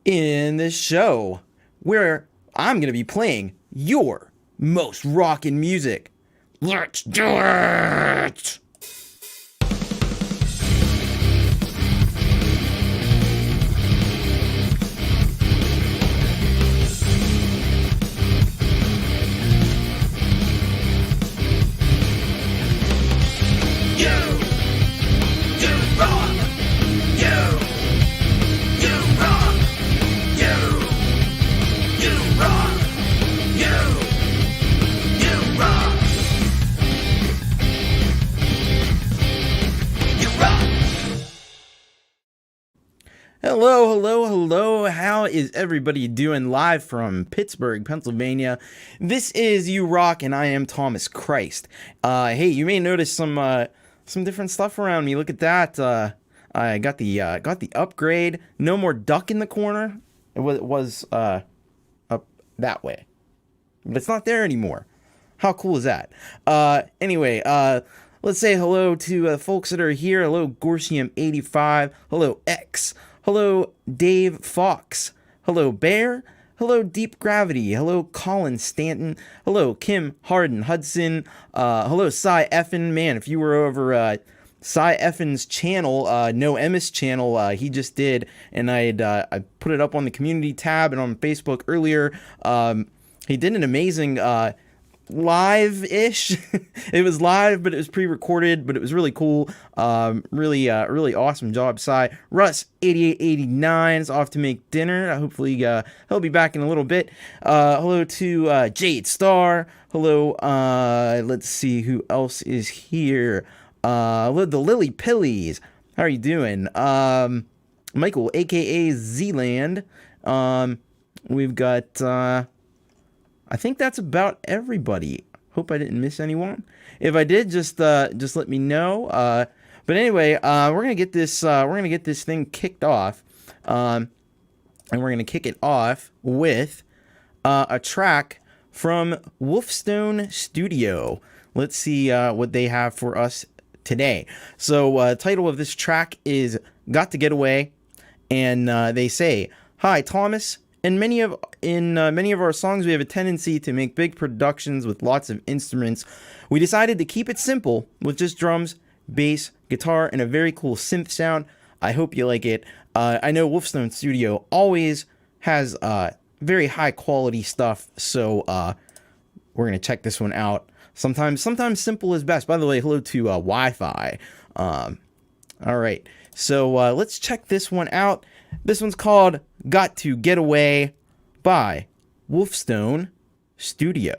in this show where I'm going to be playing your most rockin' music. Let's do it! Hello, hello, hello. How is everybody doing? Live from Pittsburgh, Pennsylvania. This is You Rock, and I am Thomas Christ. Hey, you may notice some different stuff around me. Look at that. I got the upgrade. No more duck in the corner. It was up that way, but it's not there anymore. How cool is that? Anyway, let's say hello to folks that are here. Hello, Gorsium85. Hello, X. Hello, Dave Fox. Hello, Bear. Hello, Deep Gravity. Hello, Collin, Stanton. Hello, Kim Harden Hudson. Hello, Cy Effin. Man, if you were over Cy Effin's channel, No Emmis channel, he just did, and I put it up on the community tab and on Facebook earlier. He did an amazing live-ish. It was live, but it was pre-recorded, but it was really cool. Really awesome job, Cy. Russ 8889 is off to make dinner. Hopefully he'll be back in a little bit. Hello to Jade Star. Hello, let's see who else is here. The Lillypillies. How are you doing? Michael, aka Zland. We've got I think that's about everybody. Hope I didn't miss anyone. If I did, just let me know. But anyway, we're gonna get this thing kicked off, and we're gonna kick it off with a track from Wolfestone Studio. Let's see what they have for us today. So, title of this track is "Got to Get Away," and they say, "Hi, Thomas. In many of our songs, we have a tendency to make big productions with lots of instruments. We decided to keep it simple with just drums, bass, guitar, and a very cool synth sound. I hope you like it. I know Wolfestone Studio always has very high quality stuff, so we're gonna check this one out. Sometimes simple is best. By the way, hello to Wi-Fi. All right, so let's check this one out. This one's called "Got to Get Away" by Wolfestone Studio.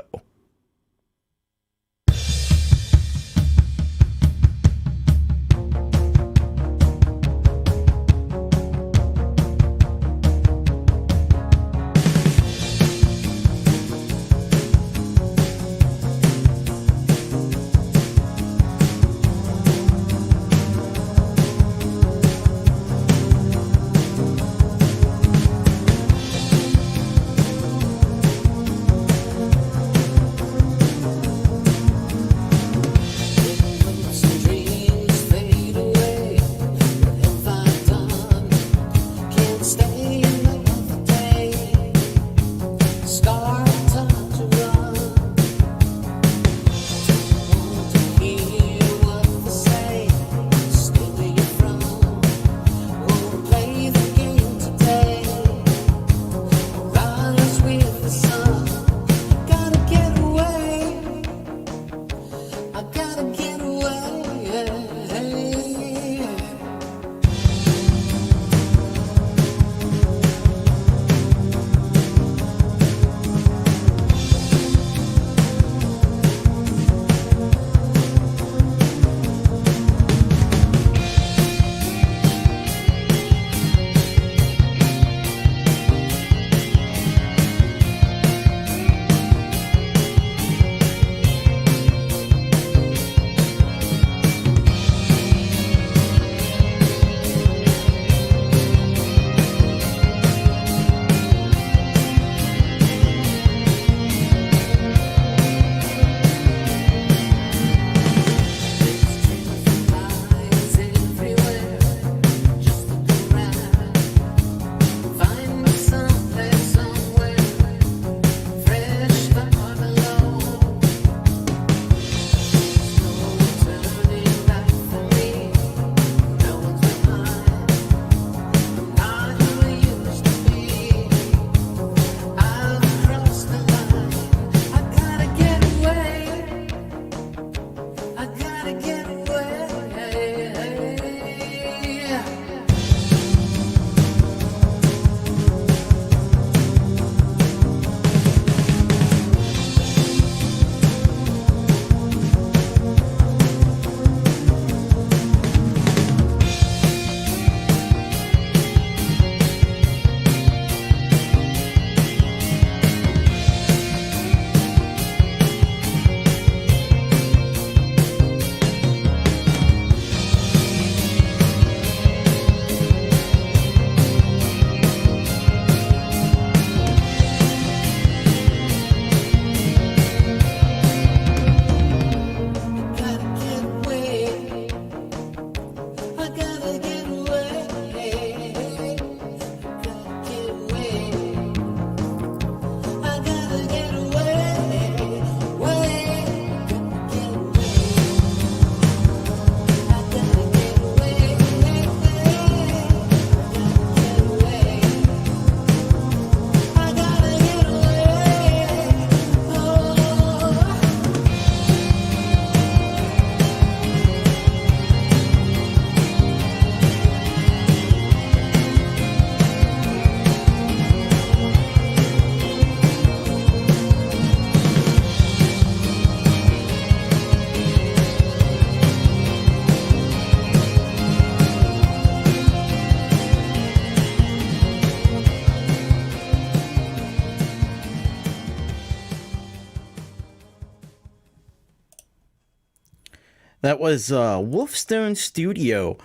That was Wolfestone Studio.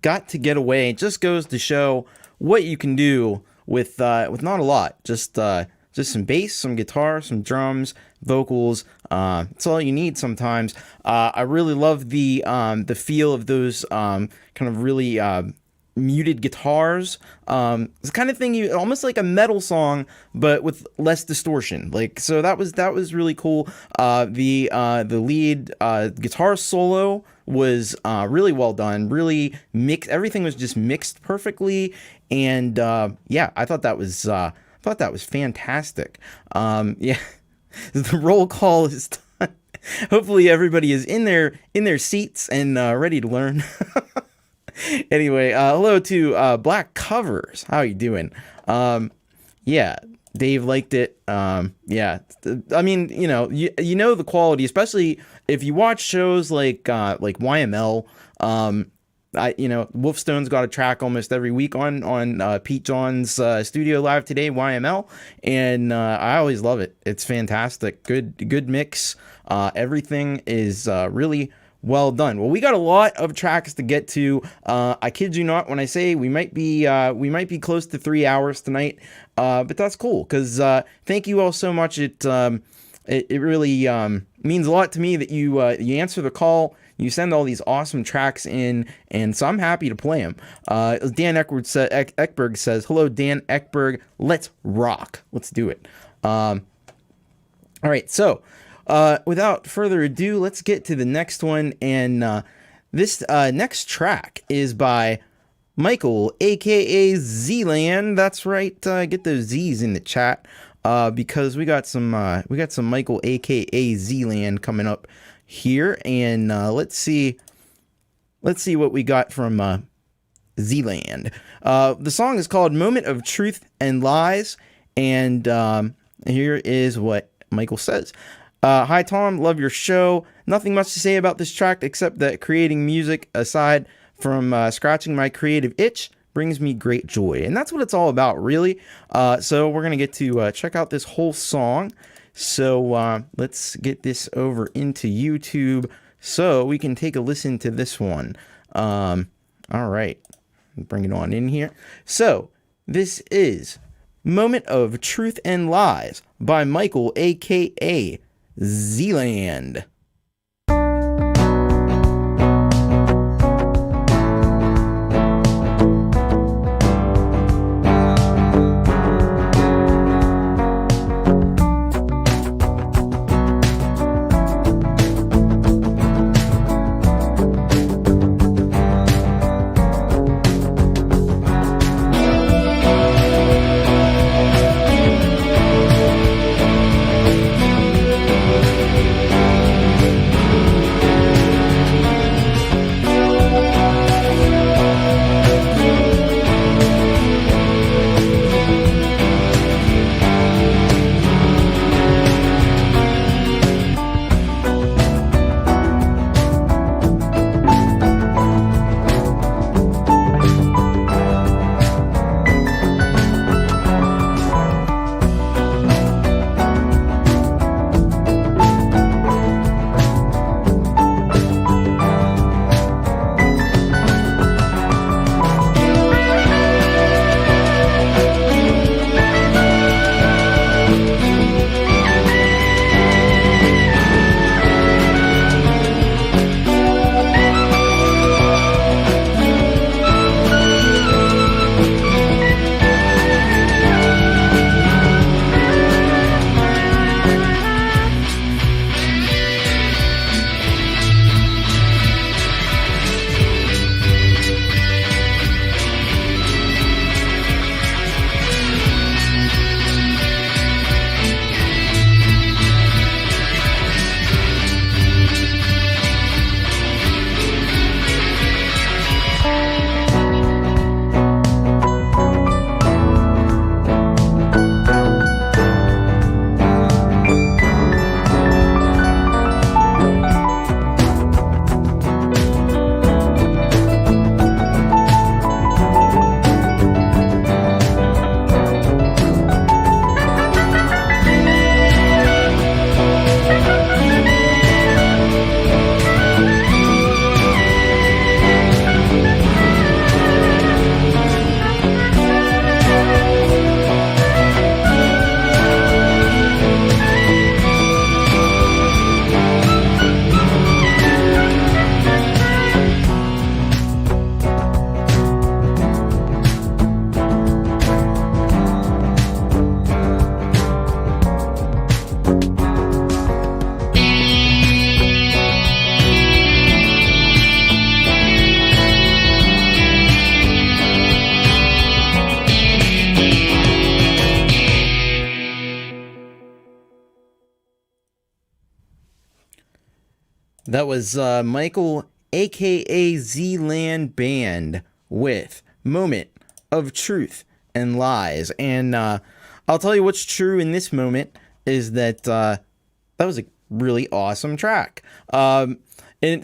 Got to Get Away. It just goes to show what you can do with not a lot. Just some bass, some guitar, some drums, vocals. It's all you need sometimes. I really love the feel of those kind of really muted guitars. It's the kind of thing you almost like a metal song, but with less distortion. Like, so that was really cool. The lead guitar solo was really well done. Really mixed. Everything was just mixed perfectly, and yeah, I thought that was fantastic. Yeah, the roll call is done. Hopefully, everybody is in their seats and ready to learn. Anyway, hello to Black Covers. How you doing? Yeah, Dave liked it. Yeah, I mean, you know the quality, especially if you watch shows like YML. Wolfestone's got a track almost every week on Pete John's Studio Live Today, YML, and I always love it. It's fantastic. Good mix. Everything is really well done. Well, we got a lot of tracks to get to. I kid you not when I say we might be close to 3 hours tonight, but that's cool because thank you all so much. It really means a lot to me that you answer the call. You send all these awesome tracks in, and so I'm happy to play them. Dan Eckberg says, "Hello, Dan Eckberg. Let's rock. Let's do it." All right, so. Without further ado, let's get to the next one. And this next track is by Michael, aka Zland. That's right. Get those Z's in the chat because we got some Michael, aka Zland, coming up here. And let's see what we got from Zland. The song is called "Moment of Truth and Lies," and here is what Michael says. Hi Tom, love your show. Nothing much to say about this track except that creating music aside from scratching my creative itch brings me great joy. And that's what it's all about, really. So we're going to get to check out this whole song. So let's get this over into YouTube so we can take a listen to this one. All right, bring it on in here. So this is Moment of Truth and Lies by Michael, aka Zland. That was Michael, aka Zland Band, with Moment of Truth and Lies. And I'll tell you what's true in this moment is that that was a really awesome track. And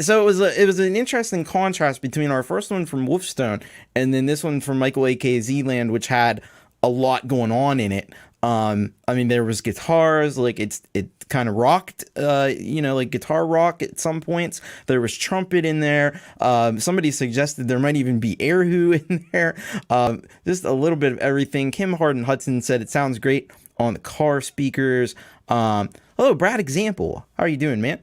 so it was an interesting contrast between our first one from Wolfestone and then this one from Michael, aka Zland, which had a lot going on in it. I mean, there was guitars, like it kind of rocked, like guitar rock at some points. There was trumpet in there. Somebody suggested there might even be air hoo in there. Just a little bit of everything. Kim Harden Hudson said it sounds great on the car speakers. Hello, Brad Example. How are you doing, man?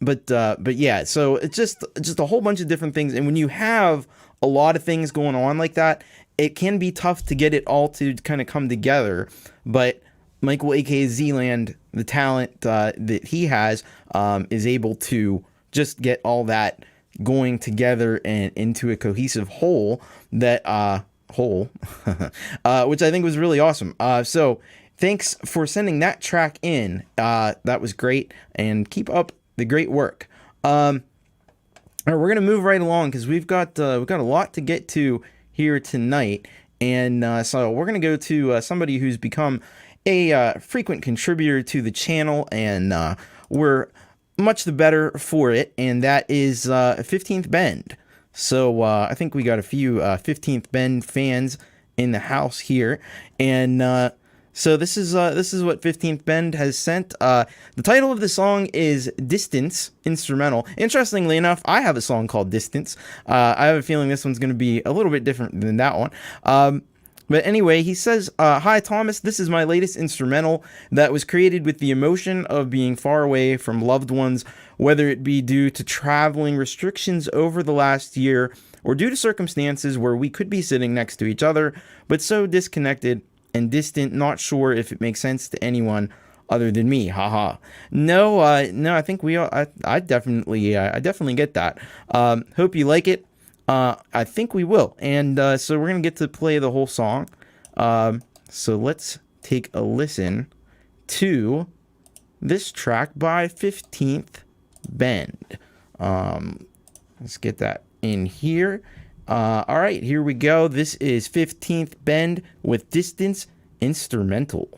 But yeah, so it's just a whole bunch of different things. And when you have a lot of things going on like that, it can be tough to get it all to kind of come together. But Michael, aka Zland, the talent that he has, is able to just get all that going together and into a cohesive whole that which I think was really awesome. So thanks for sending that track in. That was great, and keep up the great work. All right, we're gonna move right along because we've got a lot to get to here tonight, and so we're gonna go to somebody who's become a frequent contributor to the channel, and we're much the better for it, and that is 15th Bend. So I think we got a few 15th Bend fans in the house here, and so this is what 15th Bend has sent. The title of the song is Distance, instrumental. Interestingly enough, I have a song called Distance. I have a feeling this one's going to be a little bit different than that one. But anyway, he says, hi, Thomas. This is my latest instrumental that was created with the emotion of being far away from loved ones, whether it be due to traveling restrictions over the last year or due to circumstances where we could be sitting next to each other, but so disconnected and distant, not sure if it makes sense to anyone other than me. Haha. No, I think I definitely get that. Hope you like it. I think we will. And so we're going to get to play the whole song. So let's take a listen to this track by 15th Bend. Let's get that in here. All right, here we go. This is 15th Bend with Distance, instrumental.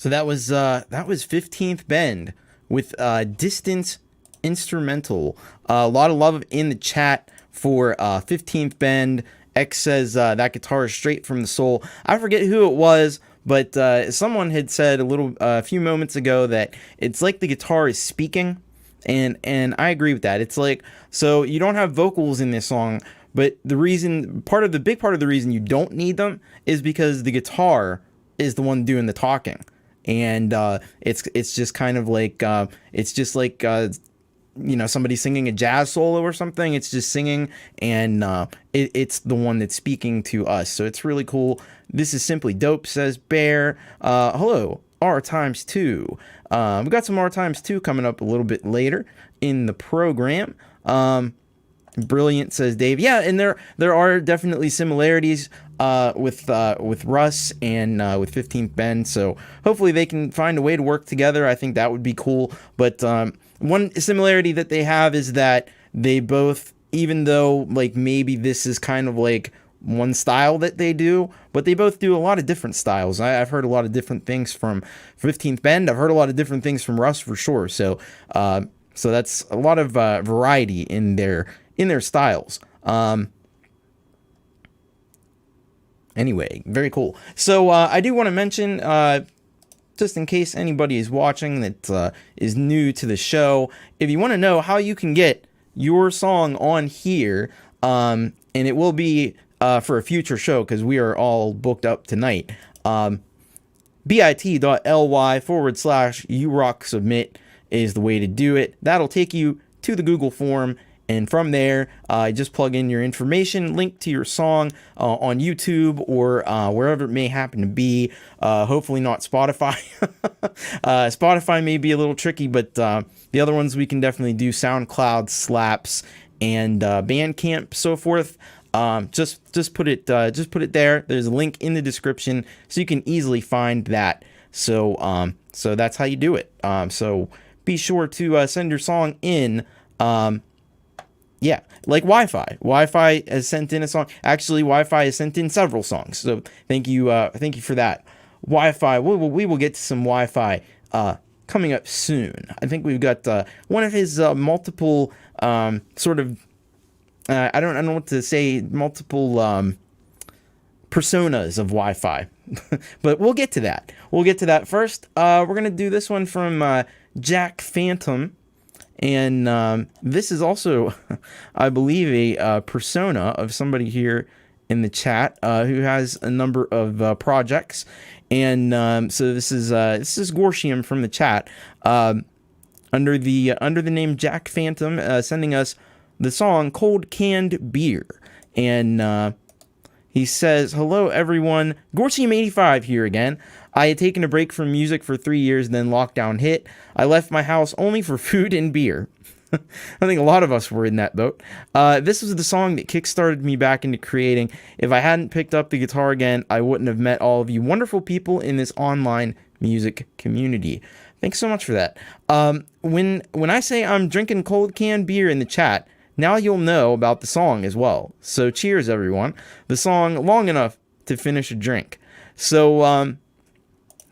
So that was 15th Bend with Distance Instrumental. A lot of love in the chat for 15th Bend. X says that guitar is straight from the soul. I forget who it was, but someone had said a few moments ago that it's like the guitar is speaking, and I agree with that. It's like, so you don't have vocals in this song, but the big part of the reason you don't need them is because the guitar is the one doing the talking, and it's just kind of like somebody singing a jazz solo or something. It's just singing, and it's the one that's speaking to us. So it's really cool. This is simply dope, says Bear. Hello, R times 2. We got some R times 2 coming up a little bit later in the program. Brilliant, says Dave. Yeah, and there are definitely similarities with Russ and with 15th Bend. So hopefully they can find a way to work together. I think that would be cool. But one similarity that they have is that they both, even though like maybe this is kind of like one style that they do, but they both do a lot of different styles. I've heard a lot of different things from 15th Bend. I've heard a lot of different things from Russ for sure. So that's a lot of variety in their styles. Anyway, very cool. So I do want to mention, just in case anybody is watching that is new to the show, if you want to know how you can get your song on here, and it will be for a future show because we are all booked up tonight, bit.ly/urocksubmit is the way to do it. That'll take you to the Google form. And from there, just plug in your information, link to your song on YouTube or wherever it may happen to be. Hopefully not Spotify. Spotify may be a little tricky, but the other ones we can definitely do. SoundCloud, Slaps, and Bandcamp, so forth. Just put it there. There's a link in the description, so you can easily find that. So that's how you do it. So be sure to send your song in. Yeah, like Wi-Fi. Wi-Fi has sent in a song. Actually, Wi-Fi has sent in several songs. So thank you for that. Wi-Fi. We will get to some Wi-Fi coming up soon. I think we've got one of his multiple sort of I don't know what to say. Multiple personas of Wi-Fi, but we'll get to that. We'll get to that first. We're gonna do this one from Jack Phantom. And this is also, I believe, a persona of somebody here in the chat who has a number of projects. And so this is Gorshium from the chat under the name Jack Phantom, sending us the song Cold Canned Beer. And he says, "Hello everyone, Gorshium85 here again. I had taken a break from music for 3 years, then lockdown hit. I left my house only for food and beer." I think a lot of us were in that boat. This was the song that kickstarted me back into creating. If I hadn't picked up the guitar again, I wouldn't have met all of you wonderful people in this online music community. Thanks so much for that. When I say I'm drinking cold canned beer in the chat, now you'll know about the song as well. So cheers, everyone. The song Long Enough to Finish a Drink. So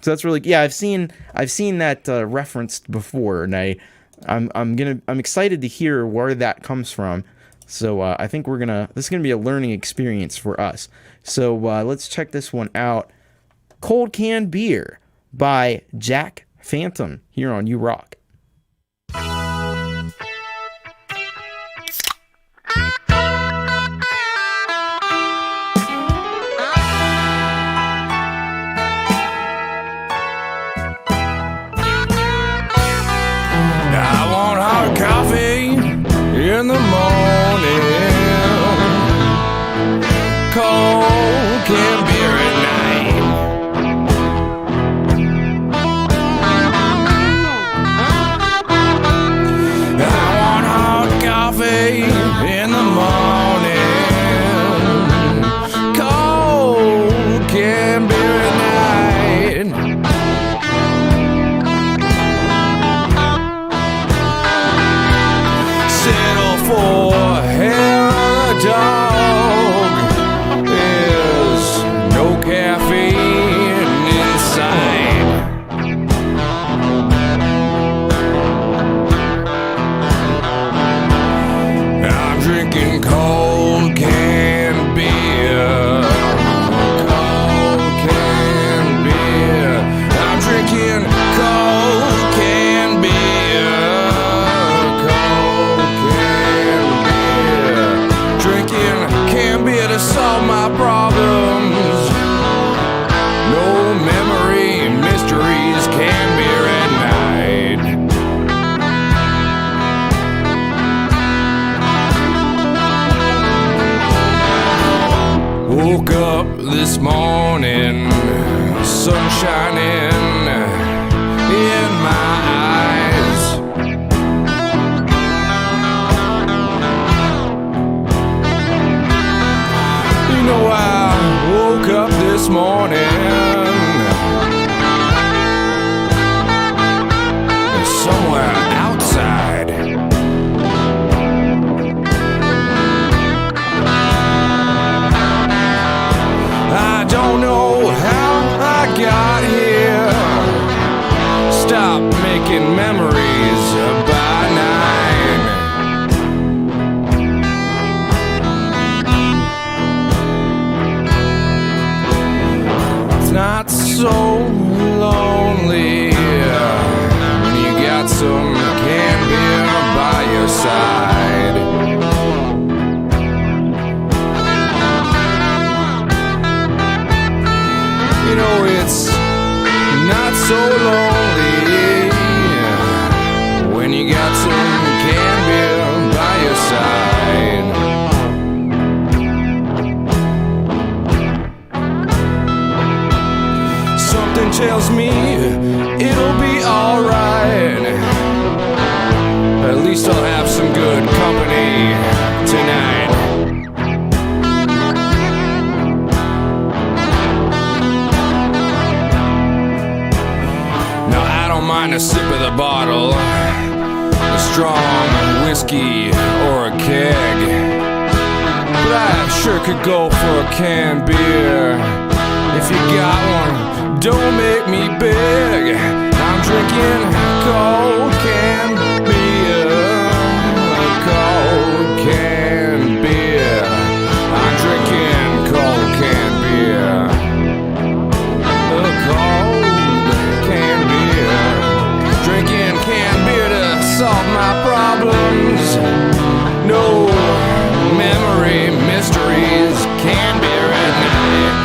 that's really, yeah, I've seen that referenced before, and I'm excited to hear where that comes from. So I think this is gonna be a learning experience for us. So let's check this one out. Cold Canned Beer by Jack Phantom here on You Rock. In the morning, cold canned beer at night. I want hot coffee in the morning, cold canned beer at night. Settle for some canned beer by your side. You know it's not so lonely when you got some canned beer by your side. Something tells me it'll be alright. At least I'll have some good company tonight. Now I don't mind a sip of the bottle, a strong whiskey or a keg, but I sure could go for a canned beer. If you got one, don't make me beg. I'm drinking cold canned beer, cold canned beer. I'm drinking cold canned beer, cold canned beer. Drinking canned beer to solve my problems. No memory mysteries, canned beer at night.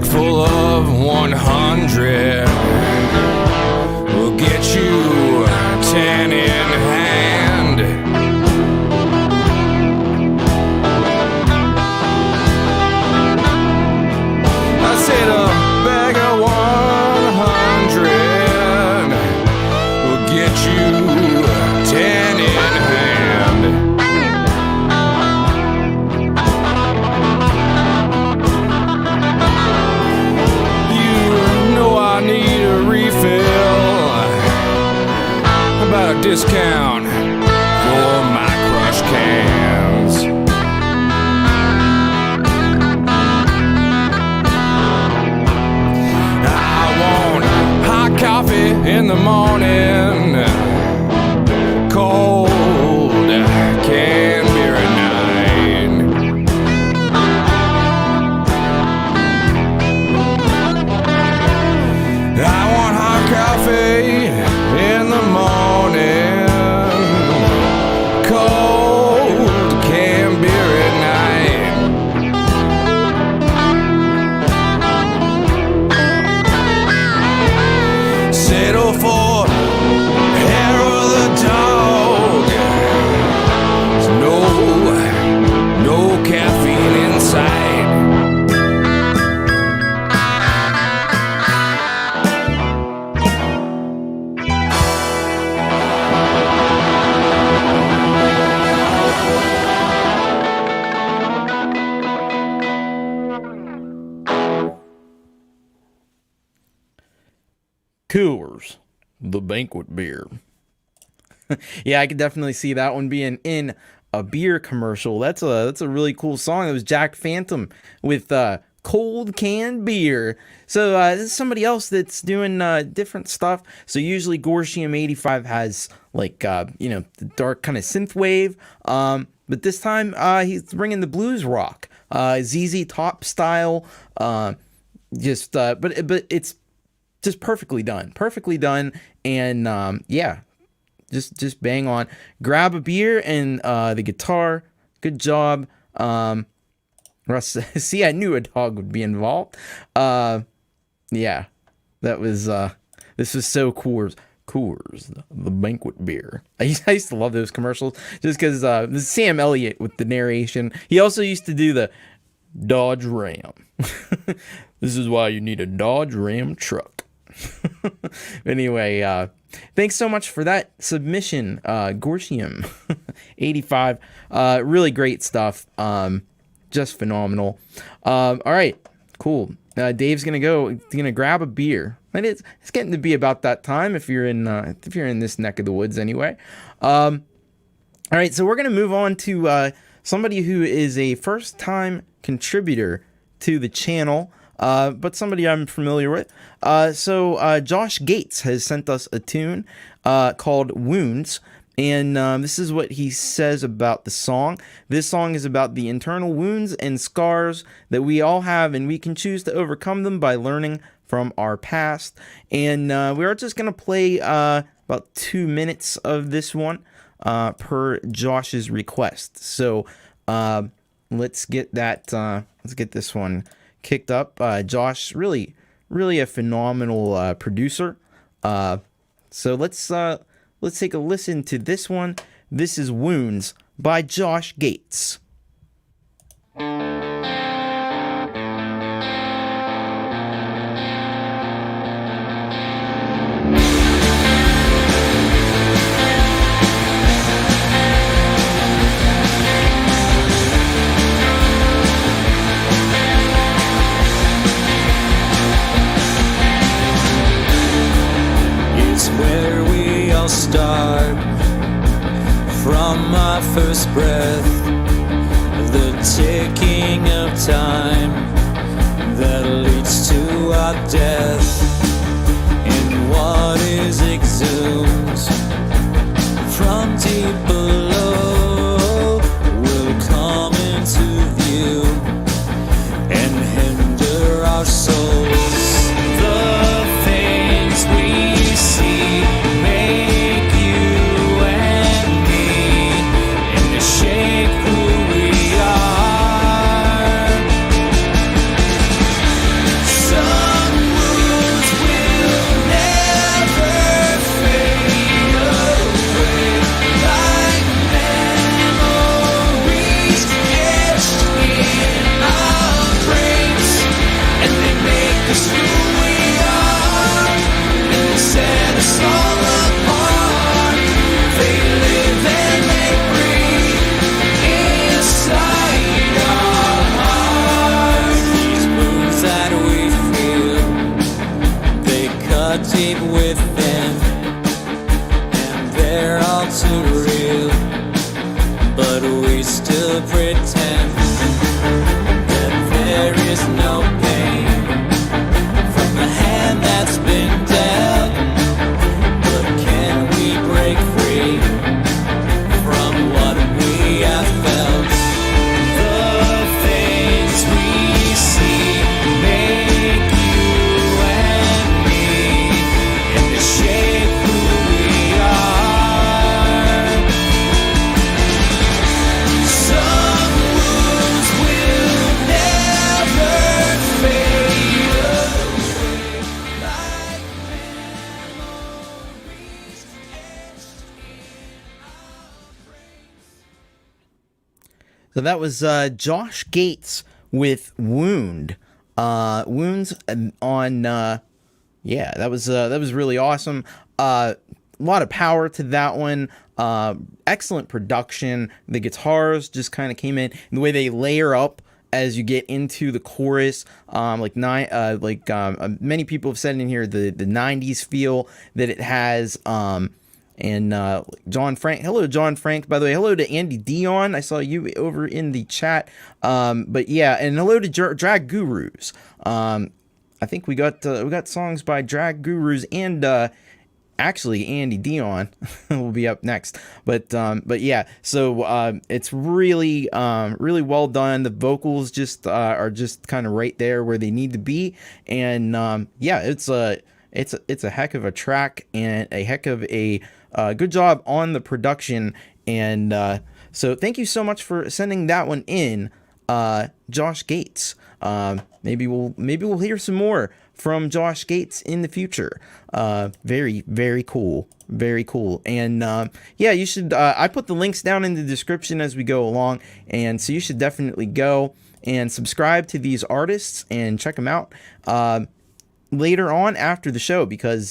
Full of 100 will get you 10 in hand. I said a bag of 100 will get you 10 in hand. I need a refill. About a discount for my crush cans. I want hot coffee in the morning, cold canned beer at night. I want hot coffee in the morning, cold canned beer at night. Settle for hair of the dog. There's no caffeine inside. Coors, the banquet beer. Yeah, I could definitely see that one being in a beer commercial. That's a really cool song. It was Jack Phantom with cold canned beer. So this is somebody else that's doing different stuff. So usually Gorsium 85 has like the dark kind of synth wave. But this time he's bringing the blues rock, ZZ Top style. But it's just perfectly done, and just bang on. Grab a beer and the guitar. Good job, Russ. See, I knew a dog would be involved. That was this was so cool. Coors, the banquet beer. I used to love those commercials just because this is Sam Elliott with the narration. He also used to do the Dodge Ram. This is why you need a Dodge Ram truck. Anyway, thanks so much for that submission, Gorsium 85. Really great stuff. Just phenomenal. All right, cool. Dave's gonna grab a beer. And it's getting to be about that time if you're in this neck of the woods anyway. All right, so we're gonna move on to somebody who is a first-time contributor to the channel, but somebody I'm familiar with. So Josh Gates has sent us a tune called Wounds, and this is what he says about the song. This song is about the internal wounds and scars that we all have, and we can choose to overcome them by learning from our past. And we are just going to play about 2 minutes of this one per Josh's request. So let's get this one kicked up. Josh, really a phenomenal producer. So let's take a listen to this one. This is Wounds by Josh Gates. Start from my first breath, the ticking of time that leads to our death, and what is exhumed from deep below will come into view and hinder our souls. The things we see make you and me, and they shape who we are. Some wounds will never fade away, like memories etched in our brains, and they make us who we are, and they set us all apart. They live and they breathe inside our hearts. These wounds that we feel, they cut deep within, and they're all too real, but we still pretend that there is no pain from the hand that's been dealt. But can we break free from what we have felt? The things we see make you and me, and they shape who we are. Some wounds will never fade away, like memories etched in our brains. So that was Josh Gates with Wound. Wounds on yeah, that was really awesome. A lot of power to that one. Excellent production. The guitars just kind of came in, and the way they layer up as you get into the chorus, many people have said in here, the 90s feel that it has. And John Frank, hello John Frank, by the way. Hello to Andy Dion, I saw you over in the chat. But yeah, and hello to Drag Gurus. I think we got songs by Drag Gurus and actually Andy Dion will be up next. But yeah, so it's really well done. The vocals just are just kind of right there where they need to be, and yeah, it's a heck of a track and a heck of a good job on the production. And so thank you so much for sending that one in, Josh Gates. Maybe we'll hear some more from Josh Gates in the future. Very, very cool. Very cool. And yeah, you should, I put the links down in the description as we go along. And so you should definitely go and subscribe to these artists and check them out later on after the show, because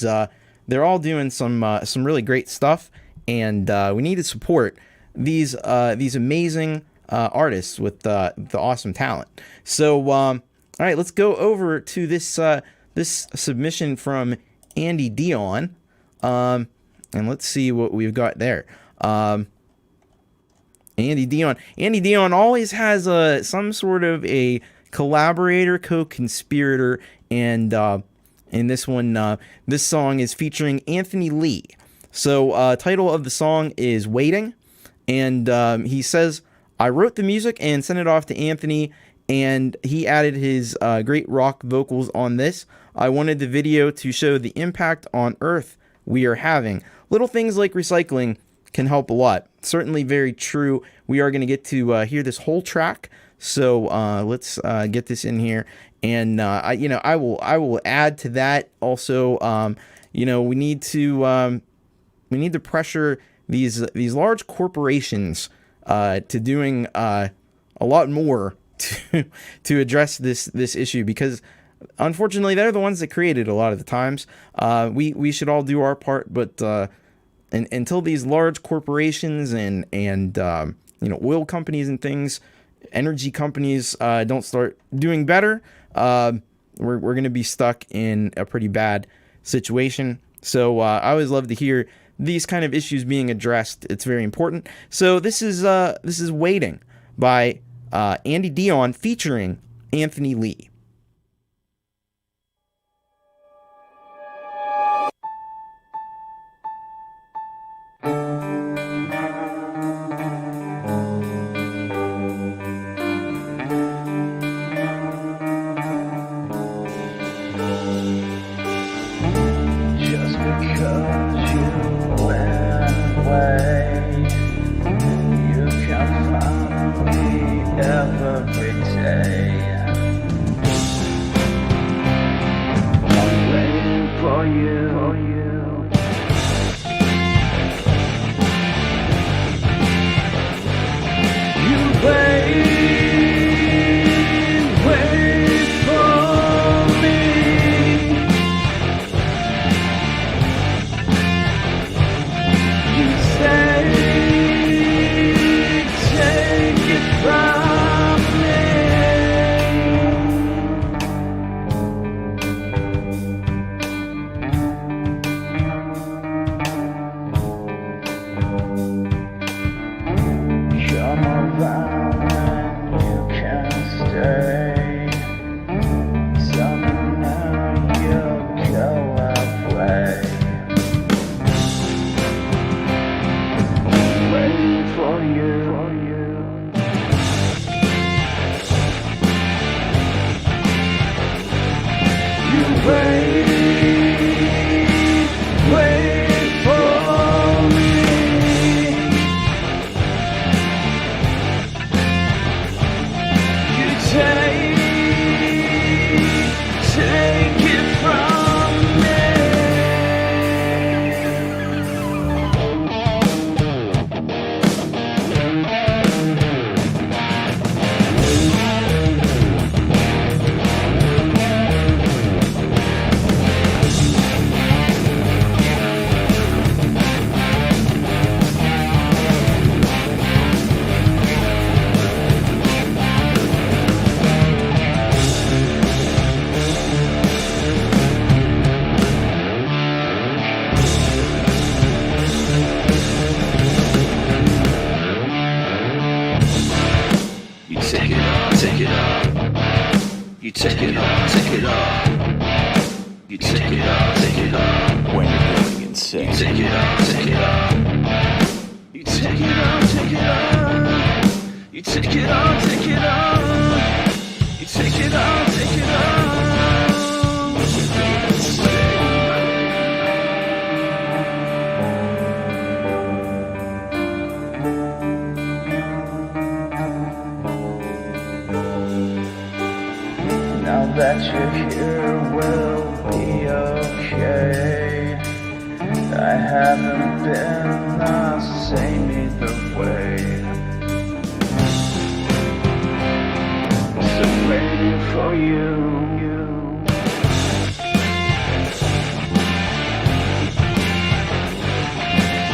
they're all doing some really great stuff. And we need to support these amazing artists with the awesome talent. So, all right, let's go over to this submission from Andy Dion, and let's see what we've got there. Andy Dion always has some sort of a collaborator, co-conspirator, and in this one, this song is featuring Anthony Lee. So, title of the song is Waiting, and he says, I wrote the music and sent it off to Anthony, and he added his great rock vocals on this. I wanted the video to show the impact on Earth we are having. Little things like recycling can help a lot. Certainly very true. We are going to get to hear this whole track, so let's get this in here. And I will add to that also. We need to pressure these large corporations to doing a lot more to address this issue, because unfortunately they're the ones that created a lot of the times. We should all do our part, but until these large corporations and oil companies and things, energy companies don't start doing better, we're going to be stuck in a pretty bad situation. So I always love to hear these kind of issues being addressed. It's very important. So this is Waiting by Andy Dion featuring Anthony Lee. Now that you're here will be okay. I haven't been the same either way. So waiting for you.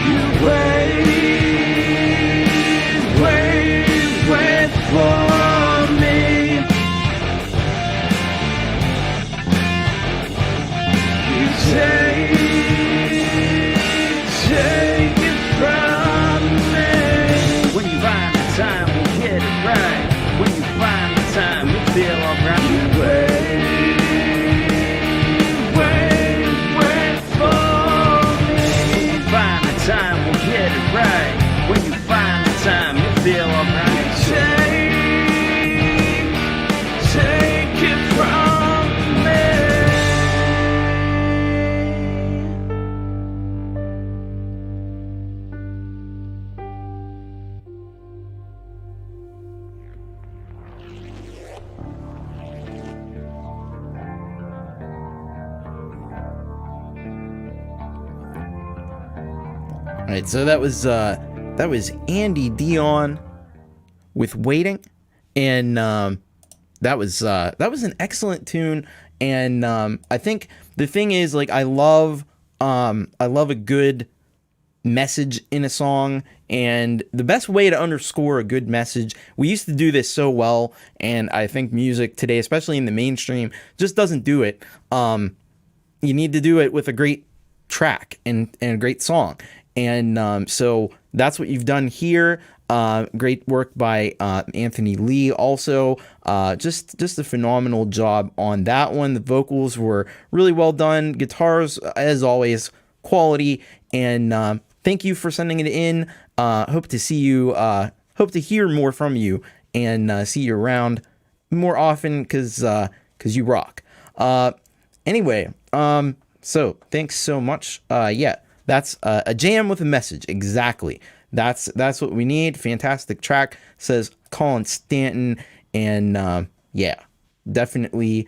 You wait for me. You take it from me. When you find the time, we'll get it right. When you find the time, you feel alright. You wait for me. Find the time, we'll get it right. When you find the time, you feel alright. Take it from me. All right, so that was Andy Dion with "Waiting," and that was an excellent tune. And I think the thing is, like, I love a good message in a song, and the best way to underscore a good message, we used to do this so well, and I think music today, especially in the mainstream, just doesn't do it. You need to do it with a great track and a great song. And so that's what you've done here. Great work by Anthony Lee. Also, just a phenomenal job on that one. The vocals were really well done. Guitars, as always, quality. And thank you for sending it in. Hope to see you. Hope to hear more from you and see you around more often because you rock. Anyway, so thanks so much. Yeah. That's a jam with a message. Exactly. That's what we need. Fantastic track, says Collin Stanton, and yeah, definitely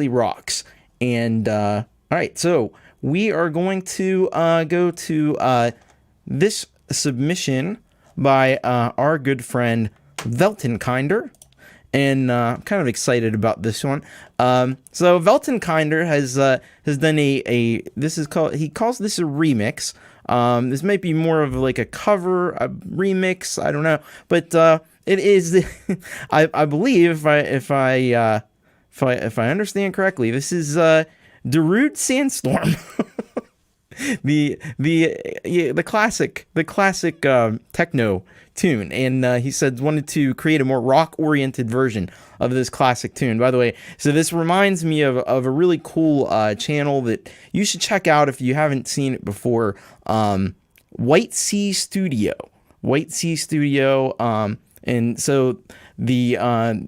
rocks. And all right, so we are going to go to this submission by our good friend Weltenkinder. And I'm kind of excited about this one. So Weltenkinder has done he calls this a remix. This might be more of like a cover, a remix. I don't know, but it is. I believe if I understand correctly, this is Darude Sandstorm. the classic techno tune, and he said wanted to create a more rock oriented version of this classic tune. By the way, so this reminds me of a really cool channel that you should check out if you haven't seen it before. White Sea Studio, and so the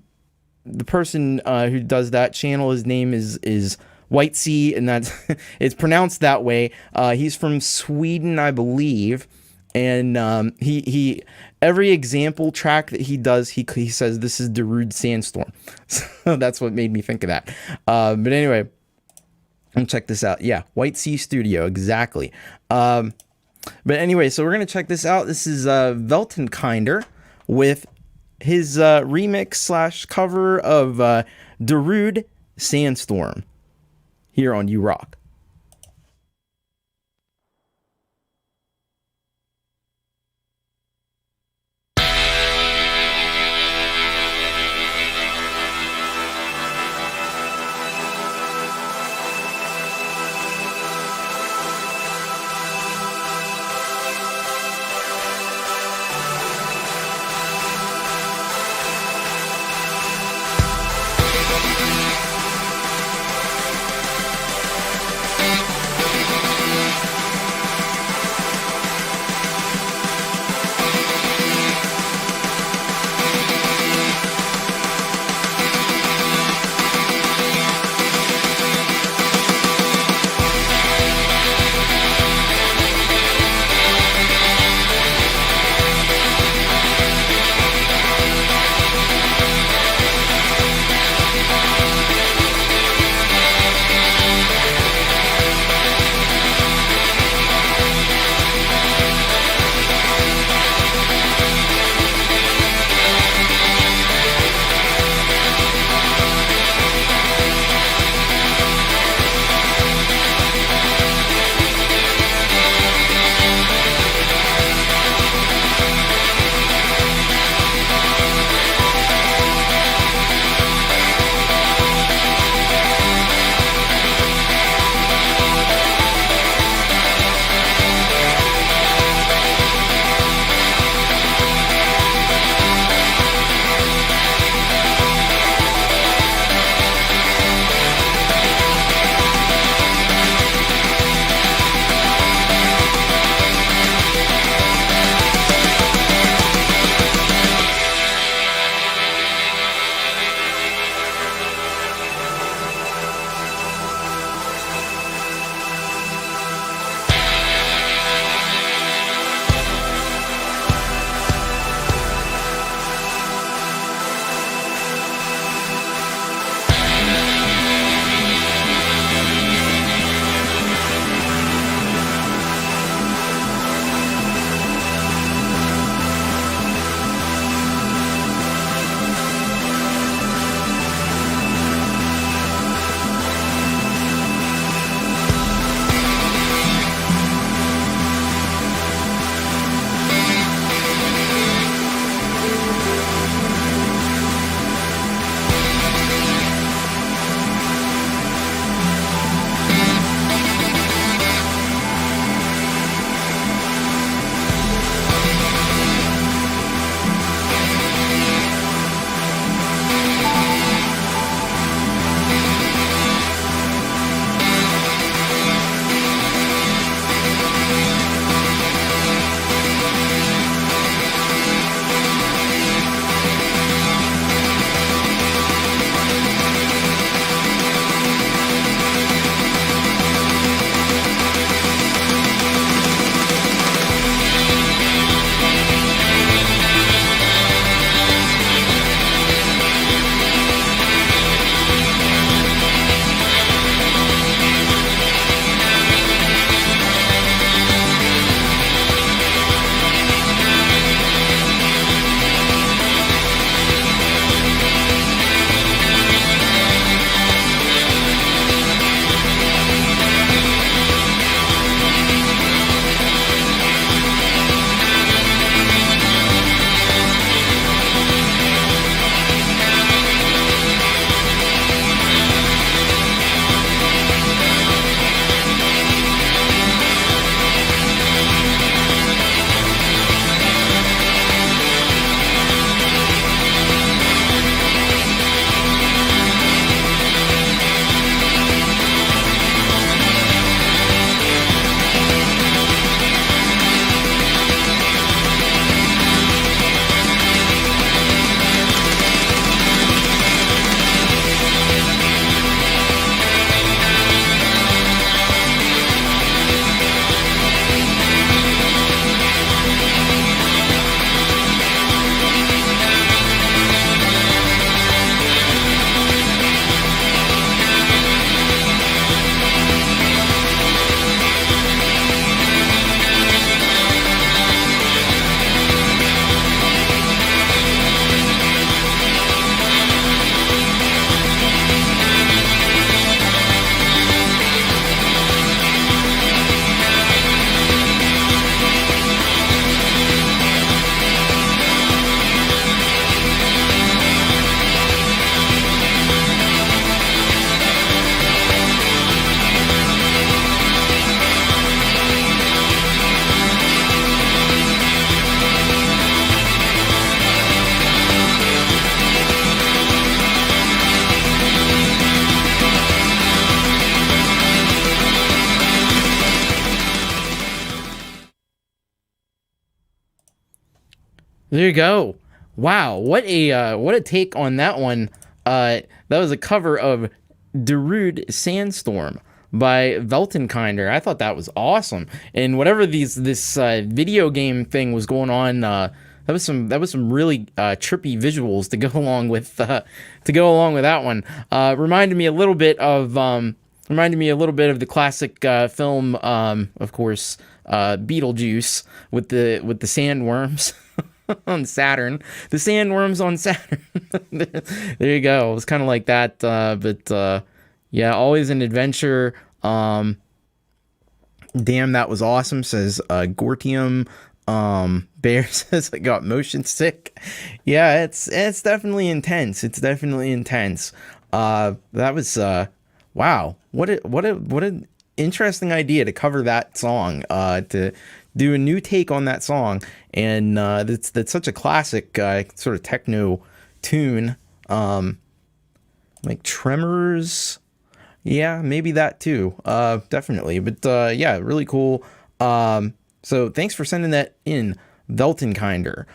person who does that channel, his name is White Sea, and that's it's pronounced that way. He's from Sweden, I believe, and he every example track that he does, he says this is Darude Sandstorm. So that's what made me think of that. But anyway, check this out. Yeah, White Sea Studio, exactly. But anyway, so we're gonna check this out. This is Weltenkinder with his remix / cover of Darude Sandstorm here on You Rock. There you go. Wow, what a take on that one. That was a cover of Darude Sandstorm by Weltenkinder. I thought that was awesome. And whatever this video game thing was going on, that was some really trippy visuals to go along with that one. Reminded me a little bit of the classic film, of course, Beetlejuice with the sandworms. On Saturn, the sandworms on Saturn. There you go. It was kind of like that, but yeah, always an adventure. Damn, that was awesome. Says Gortium. Bear says I got motion sick. Yeah, it's definitely intense. It's definitely intense. That was wow. What an interesting idea to cover that song. To do a new take on that song, and that's such a classic sort of techno tune, like Tremors. Yeah, maybe that too. Definitely, but yeah, really cool. So thanks for sending that in, Weltenkinder.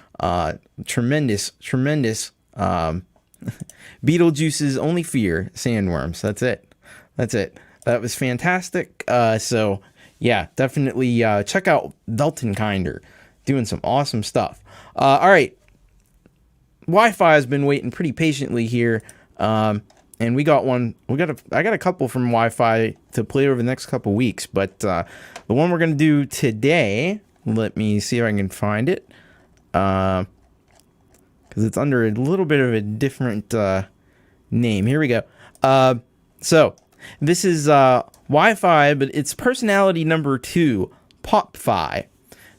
Tremendous. Beetlejuice's only fear, sandworms. That's it. That was fantastic. So yeah, definitely check out Weltenkinder, doing some awesome stuff. All right, Wi-Fi has been waiting pretty patiently here, and I got a couple from Wi-Fi to play over the next couple weeks. But the one we're gonna do today, let me see if I can find it, because it's under a little bit of a different name. Here we go. So this is Wi-Fi, but it's personality number 2, Pop-Fi.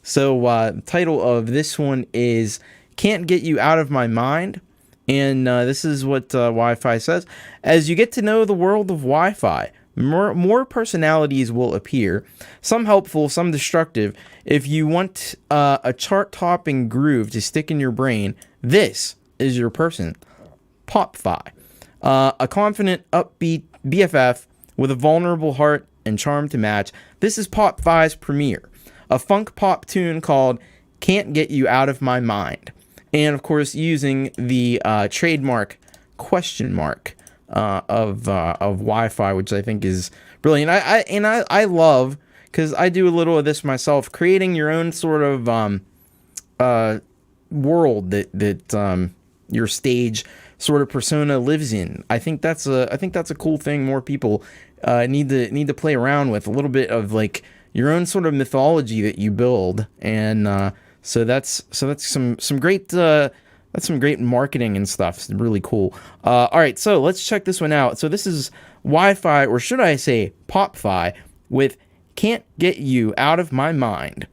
So the title of this one is Can't Get You Out of My Mind. And this is what Wi-Fi says. As you get to know the world of Wi-Fi, more personalities will appear, some helpful, some destructive. If you want a chart-topping groove to stick in your brain, this is your person, Pop-Fi. A confident, upbeat BFF with a vulnerable heart and charm to match. This is Pop-Fi's premiere, a funk pop tune called Can't Get You Out of My Mind. And of course, using the trademark question mark of Wi-Fi, which I think is brilliant. I love, because I do a little of this myself, creating your own sort of world that your stage sort of persona lives in. I think that's a cool thing. More people need to play around with a little bit of like your own sort of mythology that you build, and so that's some great marketing and stuff. It's really cool. All right, so let's check this one out. So this is Wi-Fi, or should I say Pop-Fi, with Can't Get You Out of My Mind.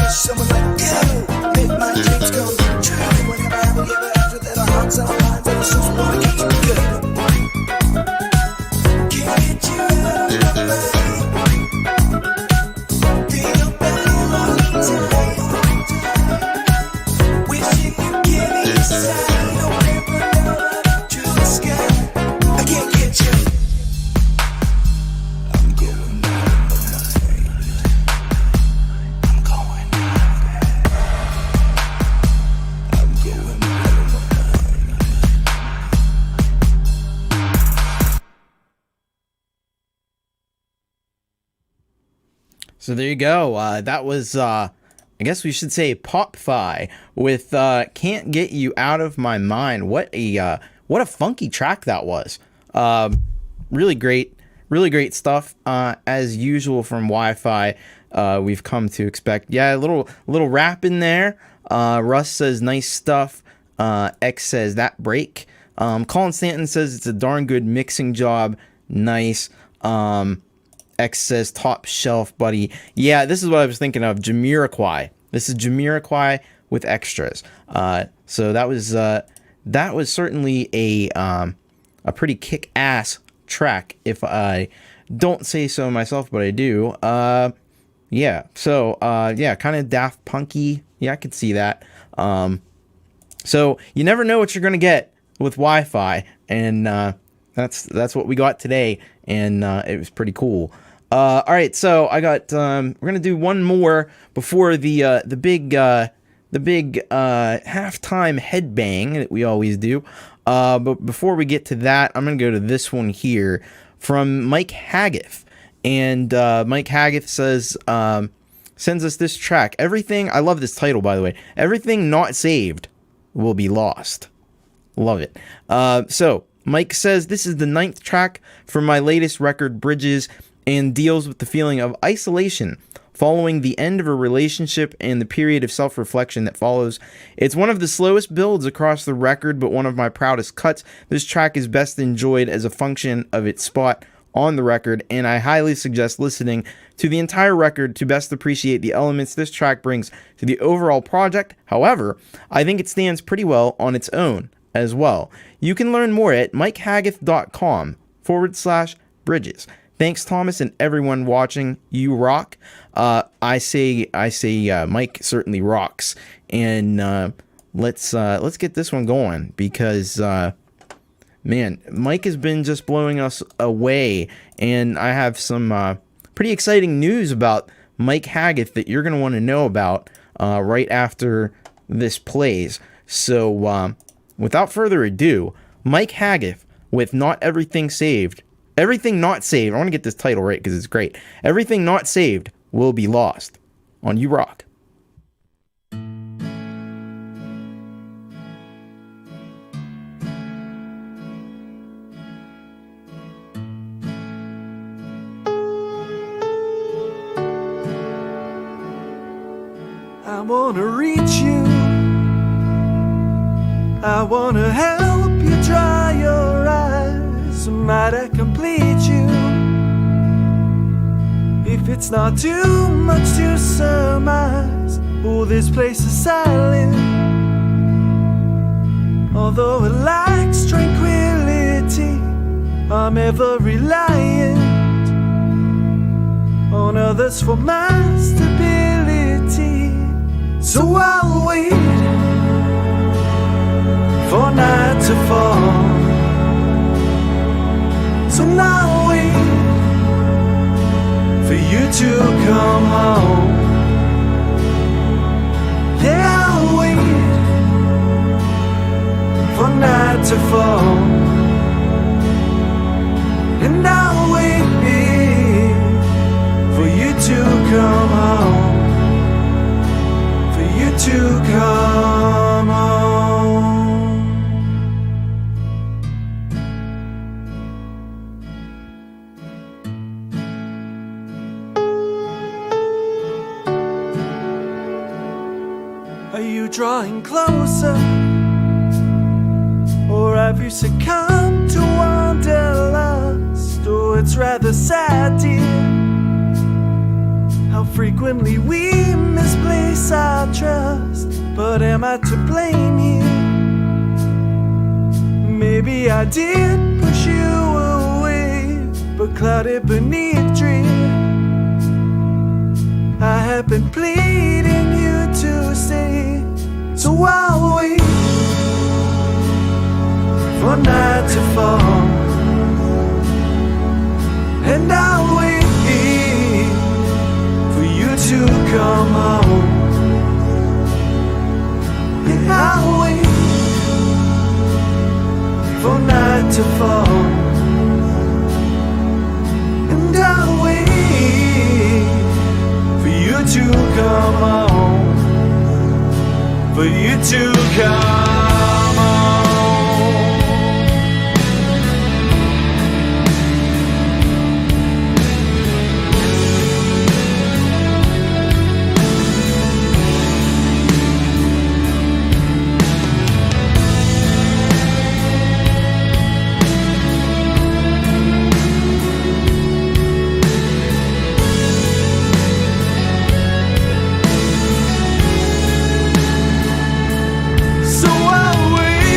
Someone like you, make my So there you go. That was, I guess we should say Pop-Fi with Can't Get You Out of My Mind. What a funky track that was. Really great stuff. As usual from Wi-Fi, we've come to expect. Yeah, a little rap in there. Russ says nice stuff. X says that break. Collin Stanton says it's a darn good mixing job. Nice. X says top shelf, buddy. Yeah, this is what I was thinking of. Jamiroquai. This is Jamiroquai with extras. So that was certainly a pretty kick-ass track, if I don't say so myself, but I do. Yeah. So yeah, kind of Daft Punky. Yeah, I could see that. So you never know what you're gonna get with Wi-Fi, and that's what we got today, and it was pretty cool. All right, so I got we're gonna do one more before the big halftime headbang that we always do. But before we get to that, I'm gonna go to this one here from Mike Haggith, and Mike Haggith says sends us this track. Everything. I love this title, by the way. Everything not saved will be lost. Love it. So Mike says this is the 9th track from my latest record, Bridges, and deals with the feeling of isolation following the end of a relationship and the period of self-reflection that follows. It's one of the slowest builds across the record, but one of my proudest cuts. This track is best enjoyed as a function of its spot on the record, and I highly suggest listening to the entire record to best appreciate the elements this track brings to the overall project. However, I think it stands pretty well on its own as well. You can learn more at mikehaggith.com/bridges. Thanks, Thomas, and everyone watching. You rock. I say, Mike certainly rocks, and let's get this one going, because man, Mike has been just blowing us away, and I have some pretty exciting news about Mike Haggith that you're gonna want to know about right after this plays. So without further ado, Mike Haggith with Not Everything Saved. Everything Not Saved. I want to get this title right because it's great. Everything Not Saved will be lost on You Rock. I wanna reach you, I wanna help you dry your eyes. Might I complete you? If it's not too much to surmise, oh, this place is silent. Although it lacks tranquility, I'm ever reliant on others for my stability. So I'll wait for night to fall. So now wait for you to come home. Yeah, I'll wait for night to fall. And I'll wait for you to come home. For you to come home. Are you drawing closer, or have you succumbed to wanderlust? Oh, it's rather sad, dear, how frequently we misplace our trust. But am I to blame here? Maybe I did push you away, but clouded beneath dream, I have been pleading you to stay. So I'll wait for night to fall, and I'll wait for you to come home. And I'll wait for night to fall, and I'll wait for you to come home. So I'll wait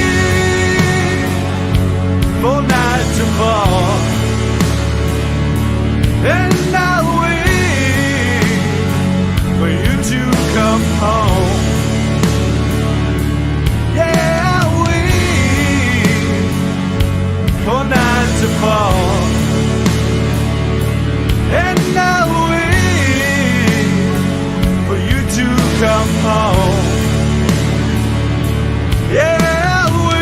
for night to fall, and I'll wait for you to come home. Yeah, I'll wait for night to fall, and I'll wait for you to come home. Yeah, I'll wait.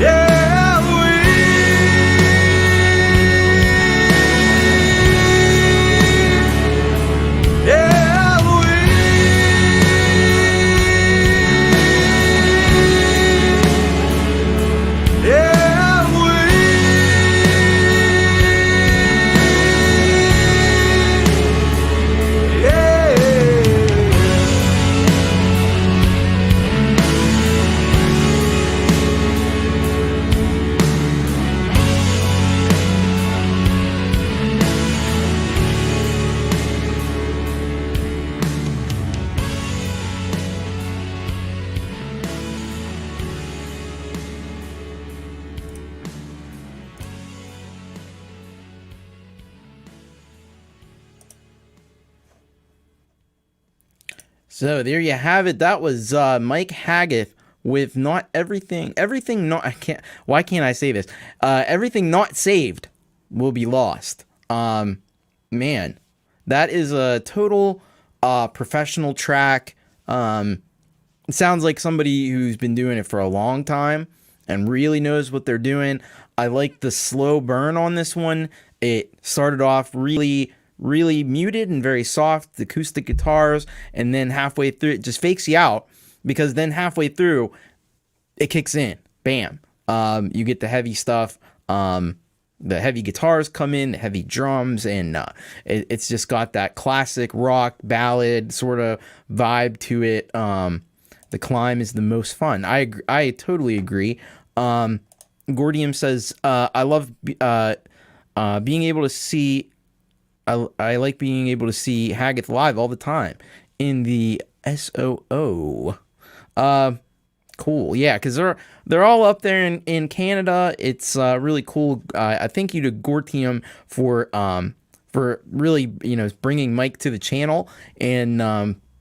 Yeah, I'll wait. Yeah, I'll wait. Yeah, I'll wait. Yeah. So there you have it. That was Mike Haggith with Not Everything. Everything not. I can't. Why can't I say this? Everything not saved will be lost. Man, that is a total professional track. It sounds like somebody who's been doing it for a long time and really knows what they're doing. I like the slow burn on this one. It started off really muted and very soft, acoustic guitars, and then halfway through it just fakes you out, because then halfway through it kicks in. Bam. You get the heavy stuff. The heavy guitars come in, the heavy drums, and it's just got that classic rock ballad sort of vibe to it. The climb is the most fun. I totally agree. Gordium says, I love being able to see. I like being able to see Haggith live all the time in the SOO. Cool, yeah, because they're all up there in Canada. It's really cool. I thank you to Gordium for really bringing Mike to the channel, and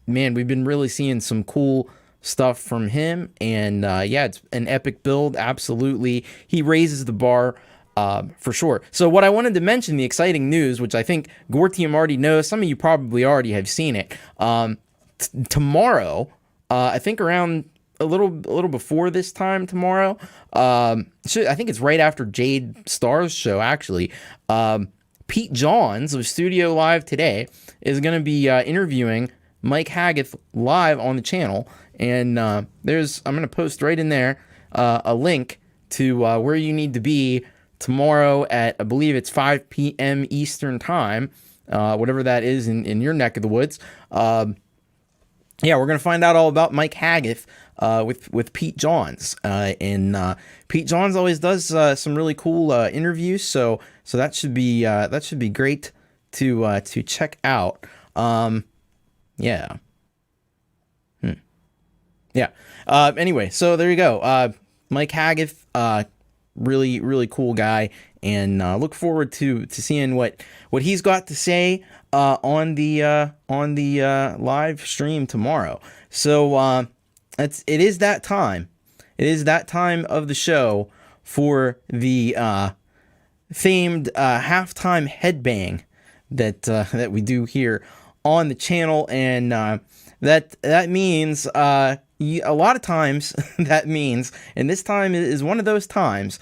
man, we've been really seeing some cool stuff from him, and yeah, it's an epic build. Absolutely, he raises the bar. For sure. So what I wanted to mention, the exciting news, which I think Gortium already knows, some of you probably already have seen it. Tomorrow, I think around a little before this time tomorrow, I think it's right after Jade Starr's show, actually. Pete Johns of Studio Live Today is going to be interviewing Mike Haggith live on the channel, and I'm going to post right in there a link to where you need to be tomorrow at, I believe it's 5 p.m. Eastern time, whatever that is in your neck of the woods. Yeah, we're going to find out all about Mike Haggith with Pete Johns. And Pete Johns always does some really cool interviews, so that should be great to check out. Yeah. Yeah. Anyway, so there you go. Mike Haggith, really cool guy, and look forward to seeing what he's got to say on the live stream tomorrow. So it is that time. It is that time of the show for the famed halftime headbang that we do here on the channel, and that means a lot of times that means, and this time is one of those times,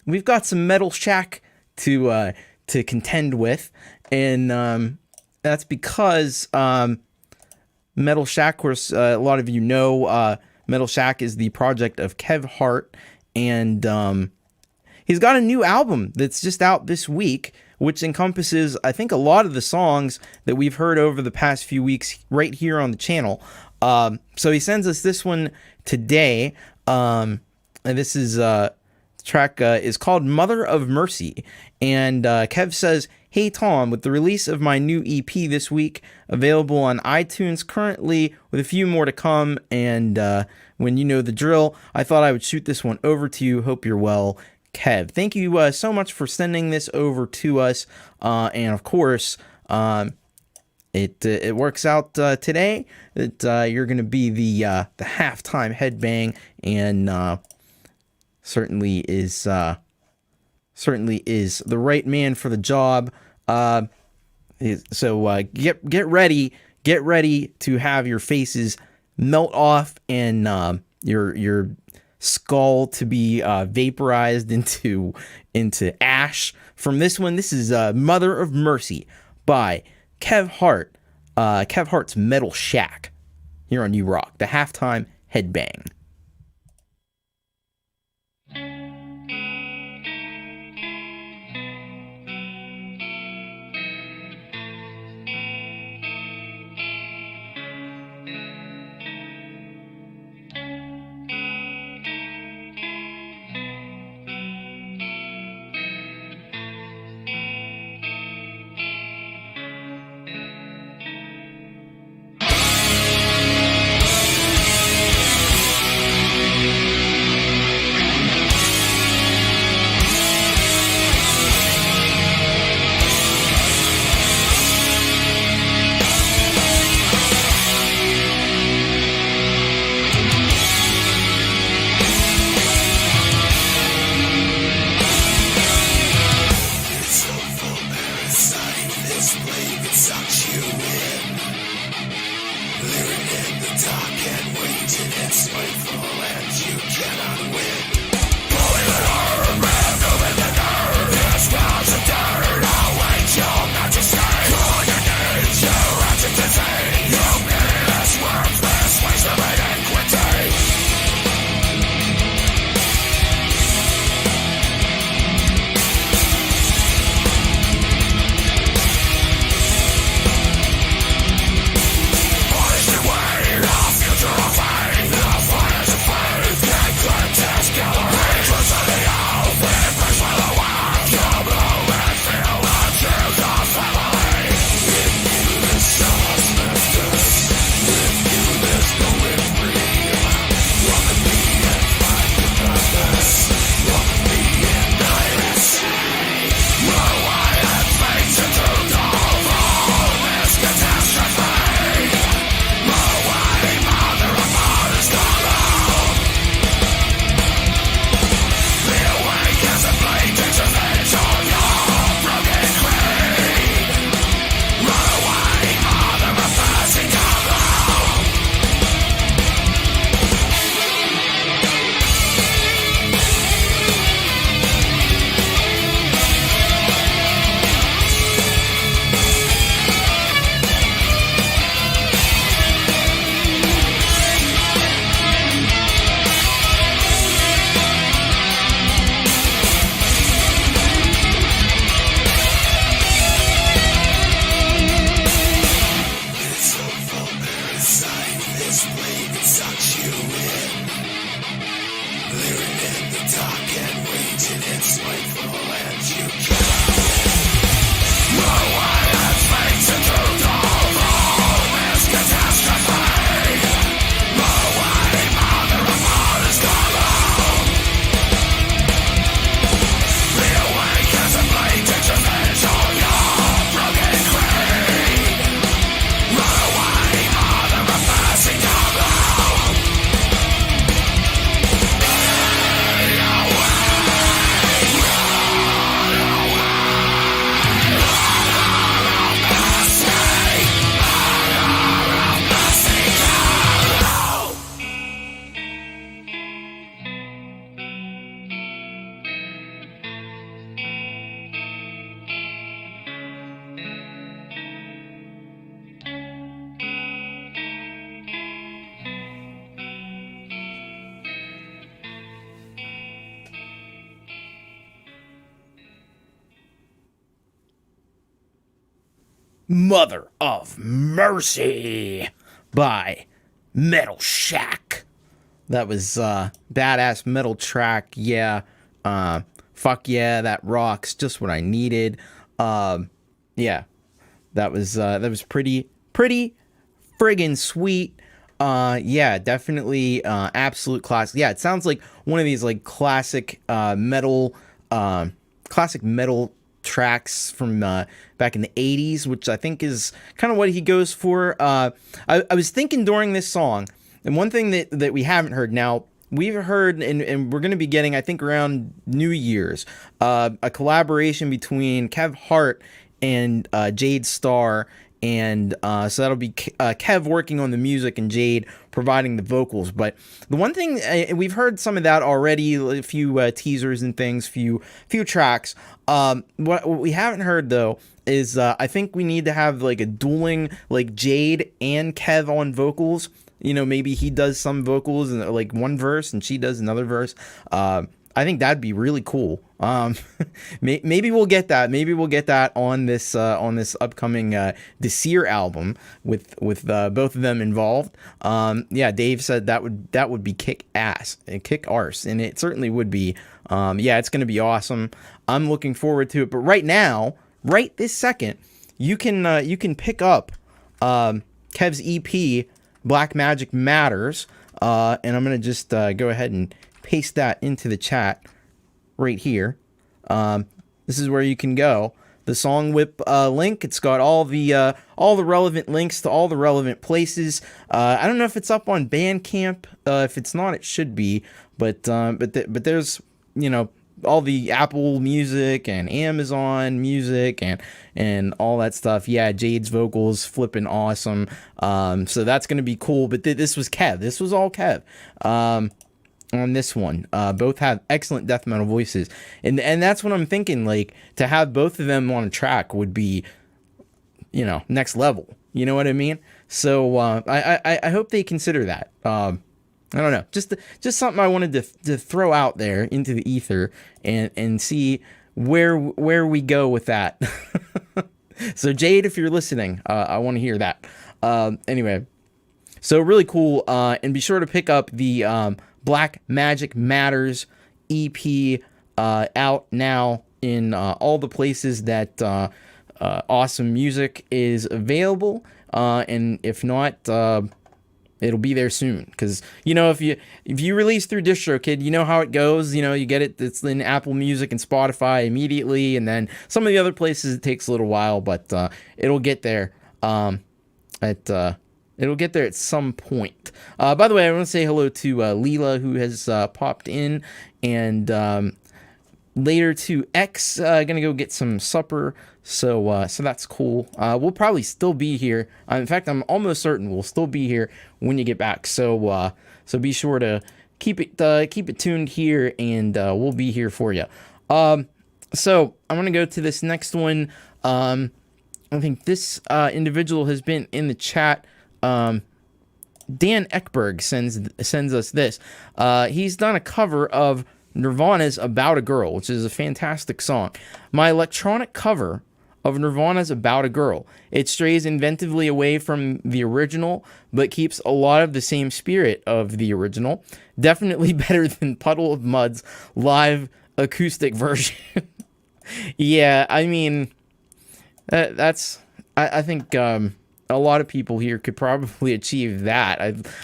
we've got some Metal Shack to to contend with, and that's because Metal Shack, of course, a lot of you know, Metal Shack is the project of Kev Hart, and he's got a new album that's just out this week, which encompasses, I think, a lot of the songs that we've heard over the past few weeks right here on the channel. So he sends us this one today, and this is track is called Mother of Mercy, and Kev says, "Hey Tom, with the release of my new EP this week, available on iTunes currently with a few more to come, and when you know the drill, I thought I would shoot this one over to you. Hope you're well, Kev." Thank you so much for sending this over to us, and of course, it works out today that you're going to be the halftime headbang, and certainly is the right man for the job. So get ready to have your faces melt off and your skull to be vaporized into ash from this one. This is Mother of Mercy by Kev Hart. Kev Hart's Metal Shack here on You Rock, the halftime headbang. Future of faith, the fires of faith, the eclipse Mother of Mercy by Metal Shack. That was badass metal track. Yeah. Fuck yeah, that rocks. Just what I needed. Yeah. That was pretty friggin' sweet. Yeah, definitely absolute classic. Yeah, it sounds like one of these like classic metal tracks from back in the 80s, which I think is kind of what he goes for. I was thinking during this song, and one thing that we haven't heard now, we've heard, and we're going to be getting, I think around New Year's, a collaboration between Kev Hart and Jade Starr. And so that'll be Kev working on the music and Jade providing the vocals. But the one thing, we've heard some of that already, a few teasers and things, few tracks. What we haven't heard though is I think we need to have like a dueling, like Jade and Kev on vocals. You know, maybe he does some vocals and like one verse and she does another verse. I think that'd be really cool. Maybe we'll get that. Maybe we'll get that on this upcoming Desir album with both of them involved. Yeah, Dave said that would be kick arse, and it certainly would be. Yeah, it's gonna be awesome. I'm looking forward to it. But right now, right this second, you can pick up Kev's EP, Black Magic Matters, and I'm gonna just go ahead and paste that into the chat right here. This is where you can go. The Song Whip link. It's got all the relevant links to all the relevant places. I don't know if it's up on Bandcamp. If it's not, it should be. But there's, you know, all the Apple Music and Amazon Music and all that stuff. Yeah, Jade's vocals flipping awesome. So that's gonna be cool. But this was Kev. This was all Kev. On this one, both have excellent death metal voices, and that's what I'm thinking. Like, to have both of them on a track would be, you know, next level. You know what I mean? So I hope they consider that. I don't know, just something I wanted to throw out there into the ether and see where we go with that. So Jade, if you're listening, I want to hear that. Anyway, so really cool, and be sure to pick up the Black Magic Matters EP out now in all the places that awesome music is available, and if not, it'll be there soon. Because, you know, if you release through DistroKid, you know how it goes. You know, you get it's in Apple Music and Spotify immediately, and then some of the other places it takes a little while, but it'll get there. It'll get there at some point. By the way, I want to say hello to Leela, who has popped in, and later to X, gonna go get some supper. So that's cool. We'll probably still be here. In fact, I'm almost certain we'll still be here when you get back. So be sure to keep it tuned here, and we'll be here for you. So I'm gonna go to this next one. I think this individual has been in the chat. Dan Eckberg sends us this. He's done a cover of Nirvana's About a Girl, which is a fantastic song. My electronic cover of Nirvana's About a Girl. It strays inventively away from the original, but keeps a lot of the same spirit of the original. Definitely better than Puddle of Mud's live acoustic version. Yeah, I mean, that's... I think... a lot of people here could probably achieve that,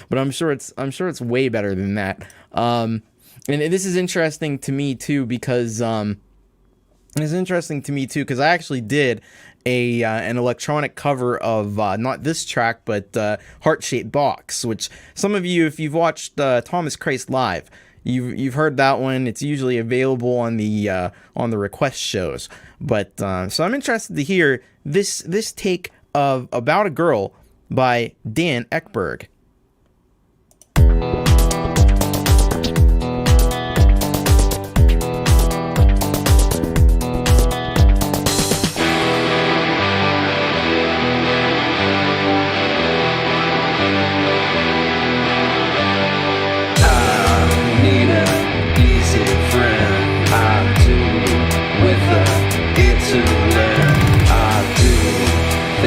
but I'm sure it's way better than that. And this is interesting to me too because I actually did an electronic cover of not this track but Heart-Shaped Box, which some of you, if you've watched Thomas Christ Live, you've heard that one. It's usually available on the request shows. But so I'm interested to hear this take of About a Girl by Dan Eckberg.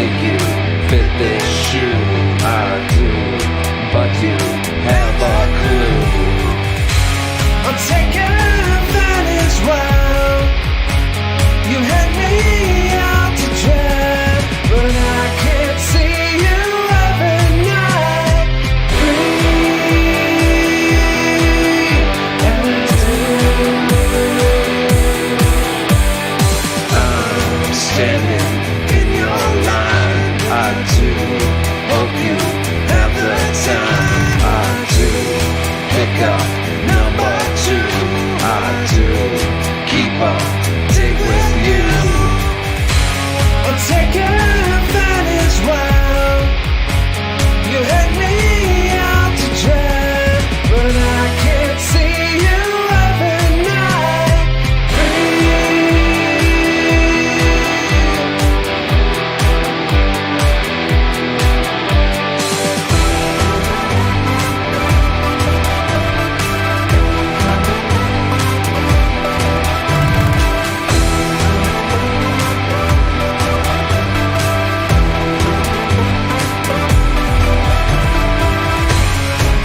make you fit this shoe. I do, but you have a clue. I'm taking advantage while you had me out to dry, but I can't see you every night. Free as I'm standing in your line. I do hope you have the time. I do pick up number two. I do keep up, dig with you. I'm taking advantage while you had me out to dry, but I can't see you every night.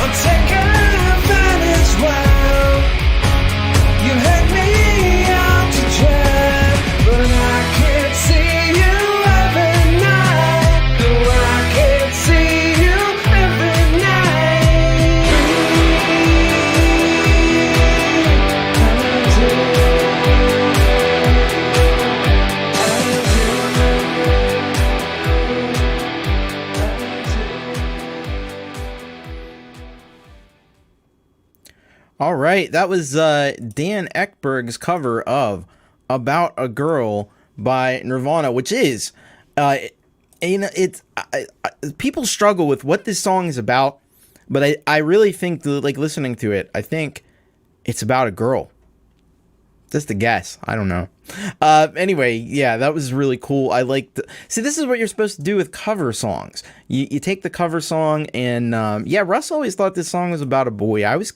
I'm taking advantage while you had me out to dry, but I can't see you every night. No, I can't see you every night. All right, that was Dan Eckberg's cover of "About a Girl" by Nirvana, which is, people struggle with what this song is about, but I really think like listening to it, I think it's about a girl. Just a guess. I don't know. Anyway, yeah, that was really cool. I like see, this is what you're supposed to do with cover songs. You take the cover song and, yeah, Russ always thought this song was about a boy. I was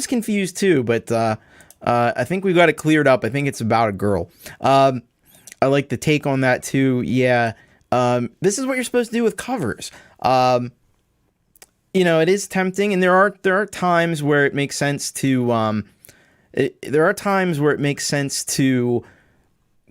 confused too, but, I think we got it cleared up. I think it's about a girl. I like the take on that too. Yeah. This is what you're supposed to do with covers. You know, it is tempting, and there are times where it makes sense to,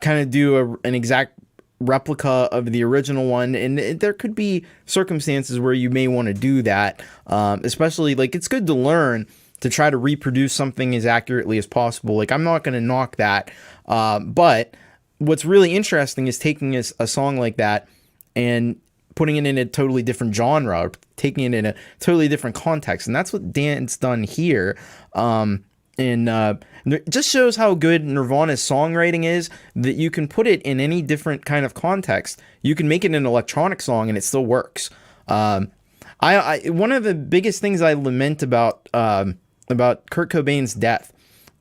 kind of do an exact replica of the original one, and there could be circumstances where you may want to do that, especially, like, it's good to learn to try to reproduce something as accurately as possible. Like, I'm not going to knock that, but what's really interesting is taking a song like that and putting it in a totally different genre, or taking it in a totally different context, and that's what Dan's done here. And it just shows how good Nirvana's songwriting is, that you can put it in any different kind of context. You can make it an electronic song and it still works. One of the biggest things I lament about Kurt Cobain's death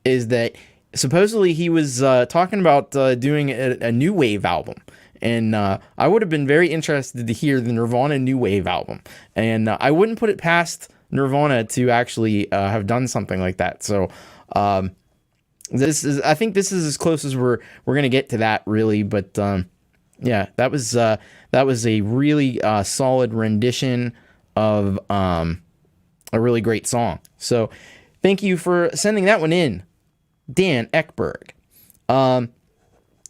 is that supposedly he was talking about doing a new wave album. And I would have been very interested to hear the Nirvana new wave album. And I wouldn't put it past Nirvana to actually have done something like that. So I think this is as close as we're gonna get to that, really. But yeah, that was a really solid rendition of a really great song. So thank you for sending that one in, Dan Eckberg.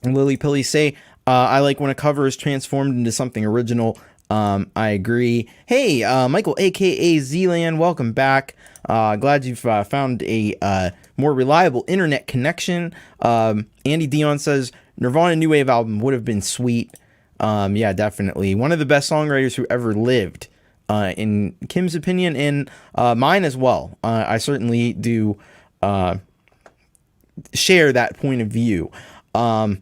Lillypillies say, I like when a cover is transformed into something original. I agree. Hey, Michael, aka Zland, welcome back. Glad you've found a more reliable internet connection. Andy Dion says Nirvana new wave album would have been sweet. Yeah, definitely one of the best songwriters who ever lived, in Kim's opinion, and mine as well. I certainly do share that point of view. Okay,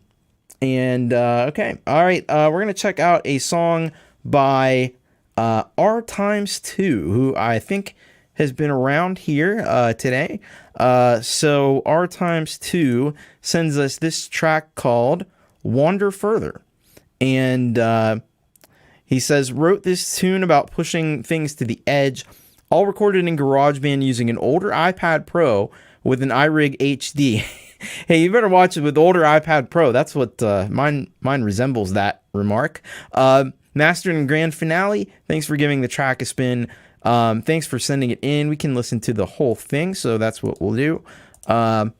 all right. We're gonna check out a song by R times 2, who I think has been around here today. So R times 2 sends us this track called Wander Further. And he says, wrote this tune about pushing things to the edge, all recorded in GarageBand using an older iPad Pro with an iRig HD. Hey, you better watch it with older iPad Pro. That's what mine resembles that remark. Mastered and Grand Finale, thanks for giving the track a spin. Thanks for sending it in. We can listen to the whole thing, so that's what we'll do. All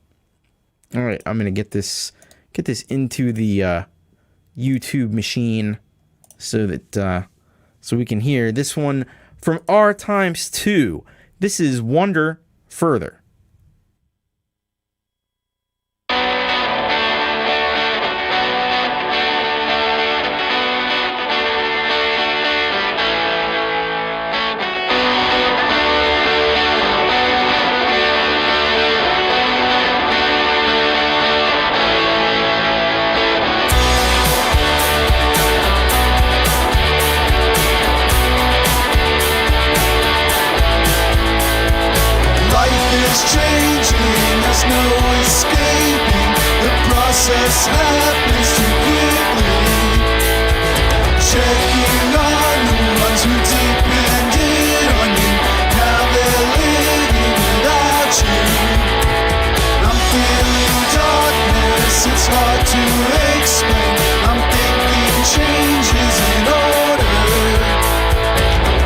right, I'm gonna get this into the YouTube machine so that so we can hear this one from R times 2. This is Wonder Further. Changing, there's no escaping. The process happens too quickly. Checking on the ones who depended on you. Now they're living without you. I'm feeling darkness, it's hard to explain. I'm thinking change is in order.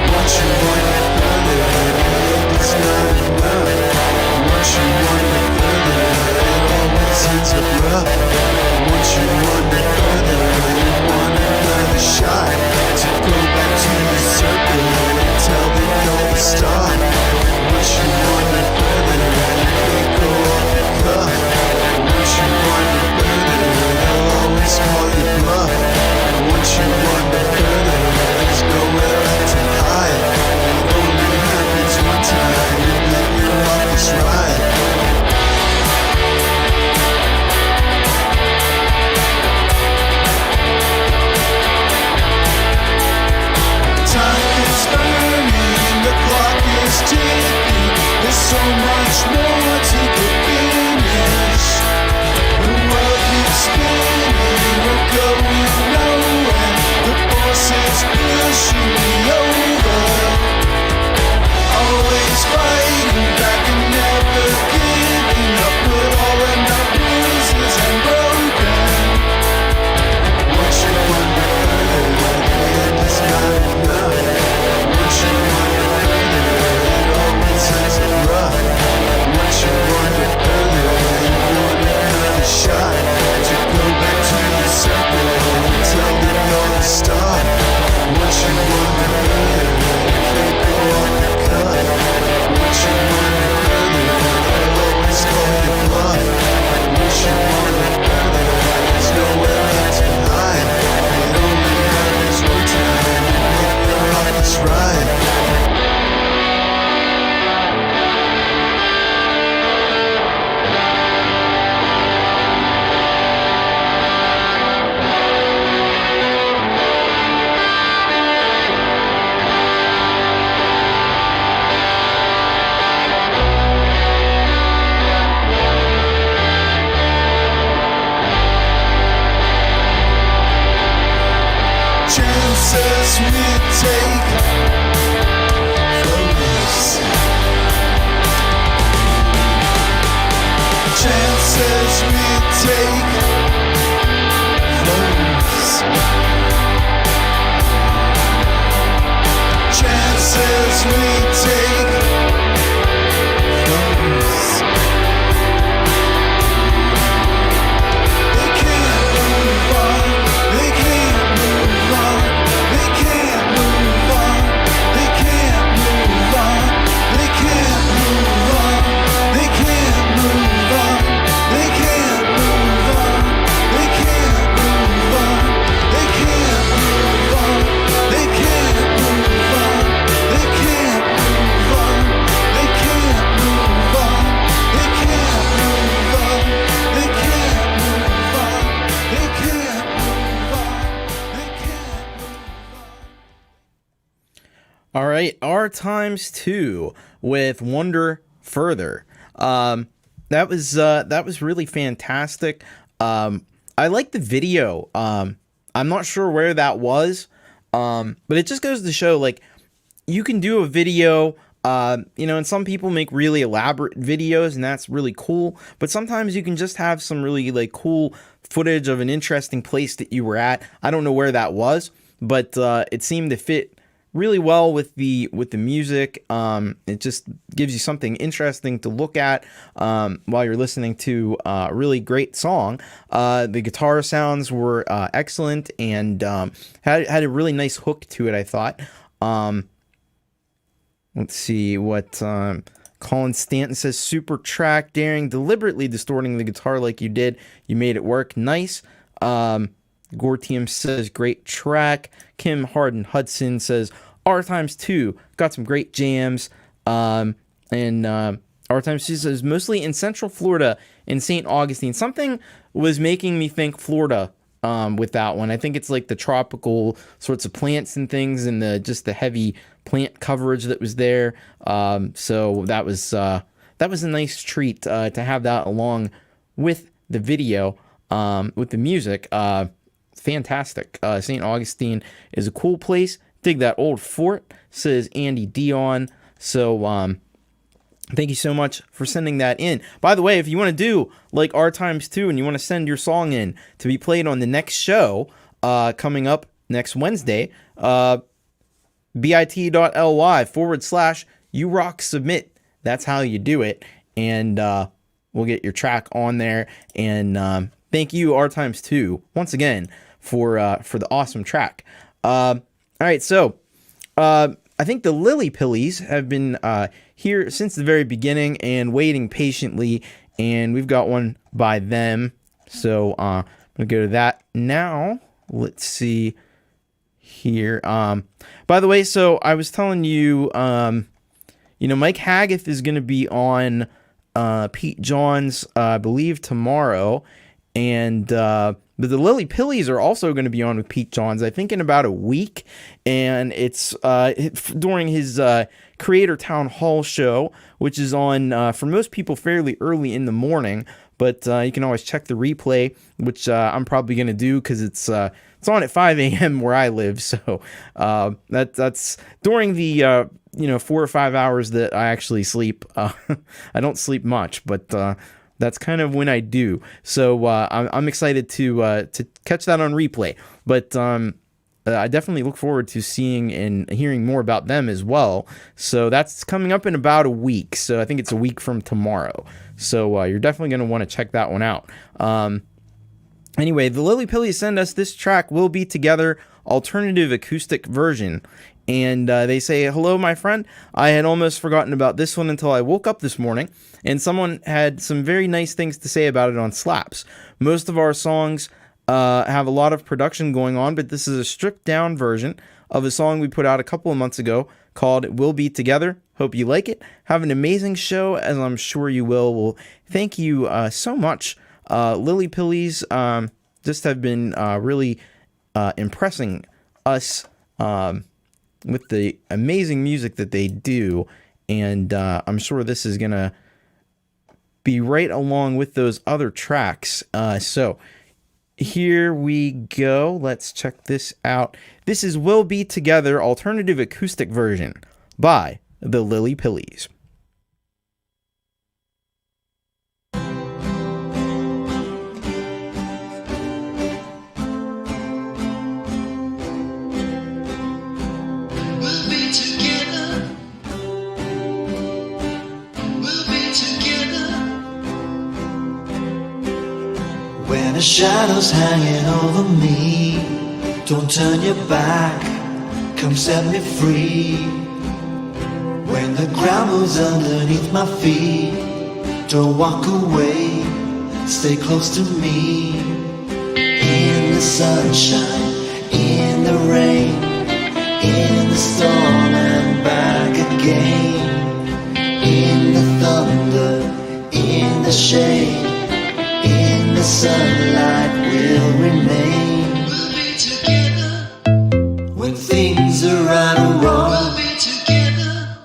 What you want further, it's not enough. Once you wander further, it always ends up rough. Once you wander further, you want another shot to go back to the circle and tell them don't stop. Once you wander further, you can't go off the cuff. Once you wander further, they'll always call you bluff. Once you wander further, there's nowhere left to hide. It only happens one time, and then you're off this ride. There's so much more to the finish. The world keeps spinning, we're going nowhere. The force is pushing me over. Always fighting back and never giving up. We'll all end up bruises and broken. Once you wander further, the end is not enough. Once you wander rough. Once you wander further, you want another shot to go back to the circle and tell them you're the star. Once you wander further, you can't go off the cut. Once you wander further, they'll always call you bluff. Once you wander further, there's nowhere left to hide. It only happens one time, and you're off this ride. Chances we take, flows. Chances we take, flows. Chances we take, flows. They can't move on, they can't move on. They can't move on, they can't move on, they can't move on, they can't move on, they can't move on, they can't move on, they can't move on, they can't move on, they can't move on, they can't move on, they can't move on, they can't move on, they can't move on, they can't. All right, R times 2 with Wonder Further. That was really fantastic. I like the video. I'm not sure where that was, but it just goes to show, like, you can do a video, and some people make really elaborate videos, and that's really cool. But sometimes you can just have some really, like, cool footage of an interesting place that you were at. I don't know where that was, but it seemed to fit really well with the music. It just gives you something interesting to look at while you're listening to a really great song. The guitar sounds were excellent and had a really nice hook to it, I thought. Let's see what Collin Stanton says. Super track, daring, deliberately distorting the guitar like you did. You made it work. Nice. Gortium says, great track. Kim Harden Hudson says, R times 2, got some great jams. And R times 2 says, mostly in Central Florida in St. Augustine. Something was making me think Florida with that one. I think it's like the tropical sorts of plants and things, and the heavy plant coverage that was there. So that was a nice treat to have that along with the video, with the music. Fantastic. St. Augustine is a cool place. Dig that old fort, says Andy Dion. So thank you so much for sending that in. By the way, if you want to do like R times 2 and you want to send your song in to be played on the next show coming up next Wednesday, bit.ly/YouRockSubmit. That's how you do it. And we'll get your track on there. And thank you, R times 2, once again for the awesome track. All right, so I think the Lillypillies have been here since the very beginning and waiting patiently, and we've got one by them. So I'm gonna go to that now. Let's see here. By the way, so I was telling you, Mike Haggith is gonna be on Pete John's, I believe, tomorrow, and but the Lillypillies are also going to be on with Pete Johns, I think, in about a week, and it's during his Creator Town Hall show, which is on, for most people, fairly early in the morning, but you can always check the replay, which I'm probably going to do because it's on at 5 a.m. where I live, so that's during the 4 or 5 hours that I actually sleep. I don't sleep much, but that's kind of when I do. So I'm excited to catch that on replay. But I definitely look forward to seeing and hearing more about them as well. So that's coming up in about a week. So I think it's a week from tomorrow. So you're definitely going to want to check that one out. Anyway, the Lillypillies send us this track, We'll Be Together, alternative acoustic version. And they say, hello, my friend. I had almost forgotten about this one until I woke up this morning, and someone had some very nice things to say about it on Slaps. Most of our songs have a lot of production going on, but this is a stripped down version of a song we put out a couple of months ago called We'll Be Together. Hope you like it. Have an amazing show, as I'm sure you will. Well, thank you so much. Lillypillies just have been really impressing us with the amazing music that they do, and I'm sure this is gonna be right along with those other tracks. So here we go. Let's check this out. This is We'll Be Together, alternative acoustic version by the Lillypillies. When the shadows hanging over me, don't turn your back, come set me free. When the ground moves underneath my feet, don't walk away, stay close to me. In the sunshine, in the rain, in the storm and back again. In the thunder, in the shade, in the sunlight we'll remain. We'll be together when things are right or wrong. We'll be together.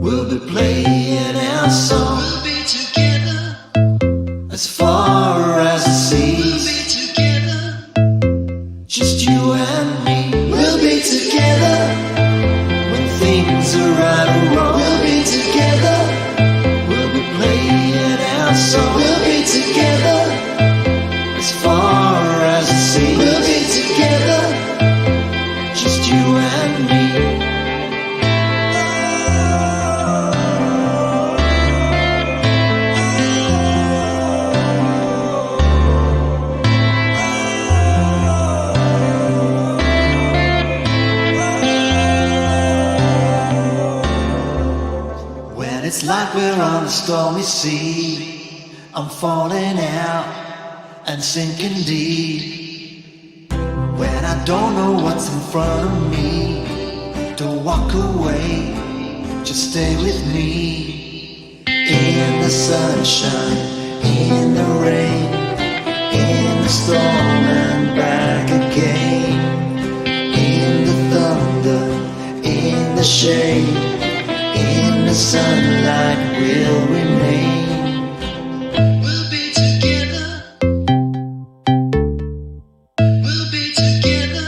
We'll be playing our song. We'll be together as far as the seas. We'll be together, just you and me. We'll be together when things are right or wrong. We'll be together. We'll be playing our song. We'll be together as far as the sea. We'll be together, like we're on a stormy sea. I'm falling out and sinking deep. When I don't know what's in front of me, don't walk away, just stay with me. In the sunshine, in the rain, in the storm and back again. In the thunder, in the shade, in the sunlight we'll remain. We'll be together. We'll be together.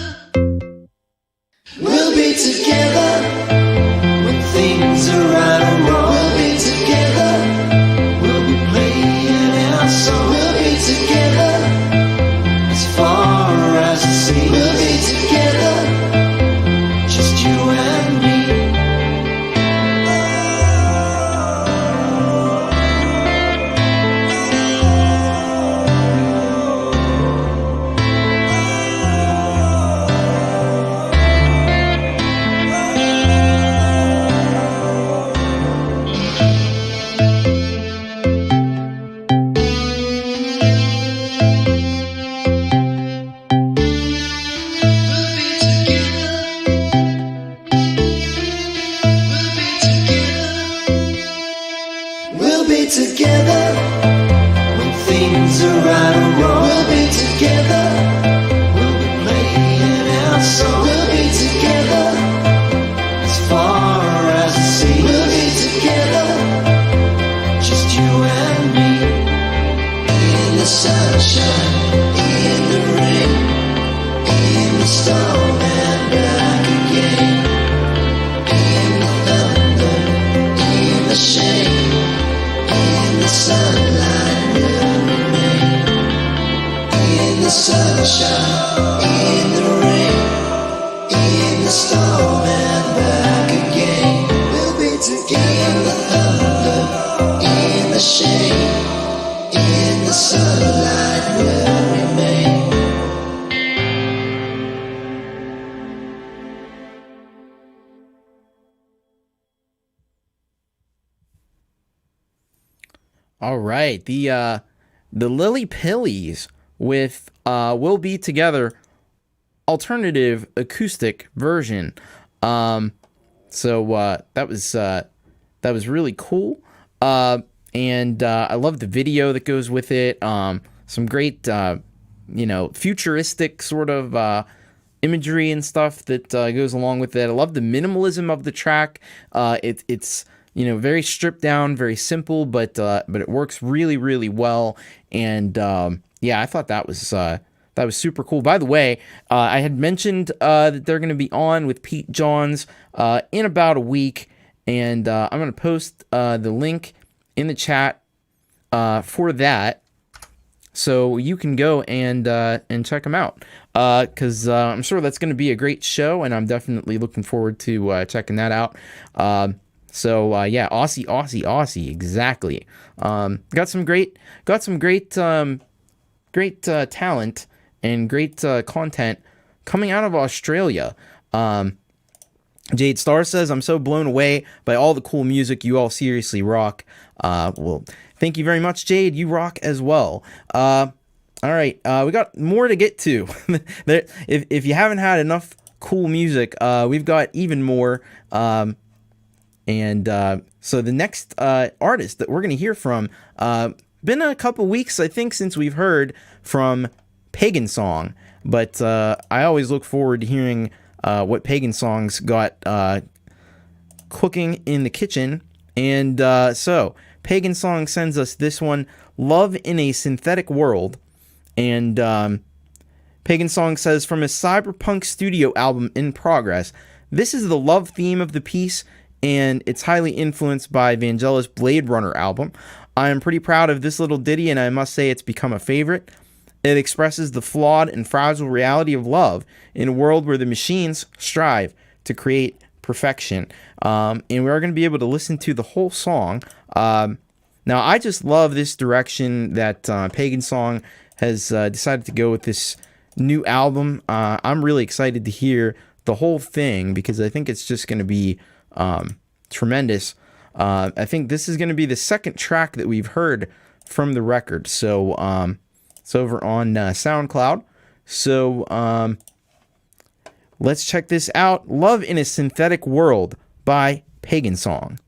We'll be together when things are right and wrong. We'll be together. We'll be playing our song. We'll be together as far as the sea. We'll be together, just you and me. Together when things are right or wrong. We'll be together. We'll be playing our song. We'll be together as far as the sea. We'll be together, just you and me. In the sunshine, in the rain, in the storm and back again. In the thunder, in the shade, in the sunlight will remain. In the sunshine, in the rain, in the storm and back again. We'll be together. In the thunder, in the shade, in the sunlight will remain. All right, the Lillypillies with "We'll Be Together" alternative acoustic version. So that was really cool, and I love the video that goes with it. Some great futuristic sort of imagery and stuff that goes along with it. I love the minimalism of the track. It's very stripped down, very simple, but it works really, really well. And I thought that was super cool. By the way, I had mentioned that they're going to be on with Pete Johns in about a week, and I'm going to post the link in the chat for that, so you can go and check them out. Because I'm sure that's going to be a great show, and I'm definitely looking forward to checking that out. Aussie, exactly. Got some great talent and great content coming out of Australia. Jade Star says, "I'm so blown away by all the cool music. You all seriously rock." Well, thank you very much, Jade. You rock as well. All right, we got more to get to. if you haven't had enough cool music, we've got even more. So the next artist that we're going to hear from, been a couple weeks, I think, since we've heard from Pagansong, but I always look forward to hearing what Pagansong's got cooking in the kitchen. And so Pagansong sends us this one, "Love in a Synthetic World." And Pagansong says, "From his cyberpunk studio album In Progress, this is the love theme of the piece, and it's highly influenced by Vangelis' Blade Runner album. I am pretty proud of this little ditty, and I must say it's become a favorite. It expresses the flawed and fragile reality of love in a world where the machines strive to create perfection." And we are going to be able to listen to the whole song. Now, I just love this direction that Pagansong has decided to go with this new album. I'm really excited to hear the whole thing because I think it's just going to be tremendous. I think this is going to be the second track that we've heard from the record. So it's over on SoundCloud. So let's check this out. Love in a Synthetic World by Pagansong.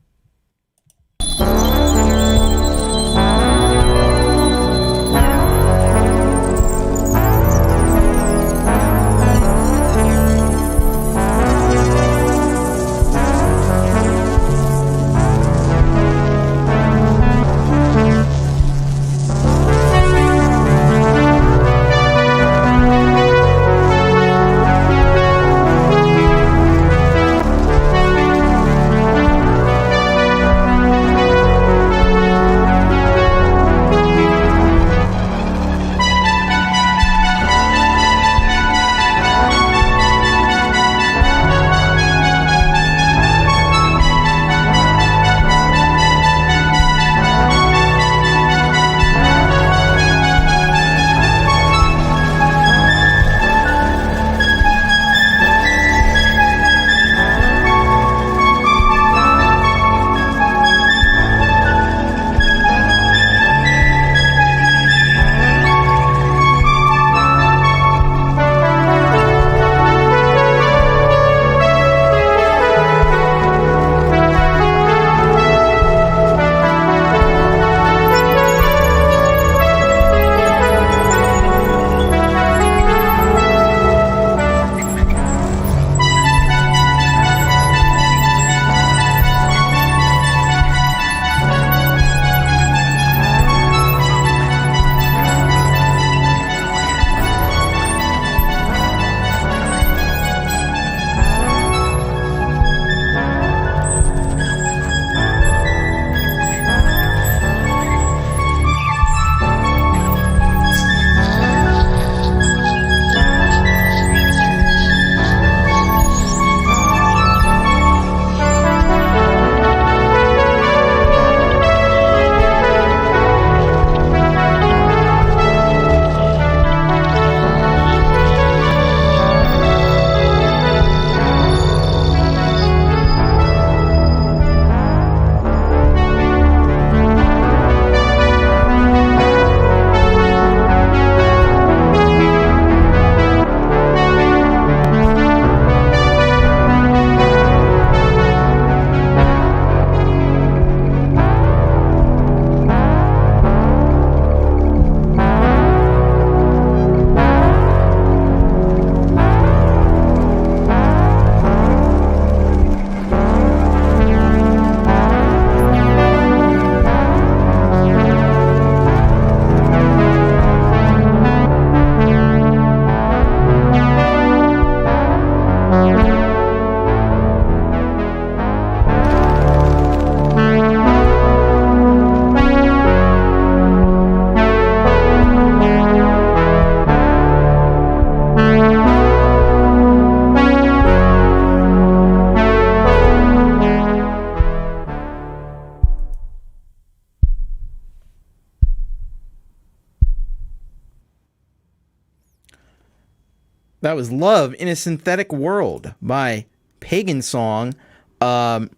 That was Love in a Synthetic World by Pagansong. I'll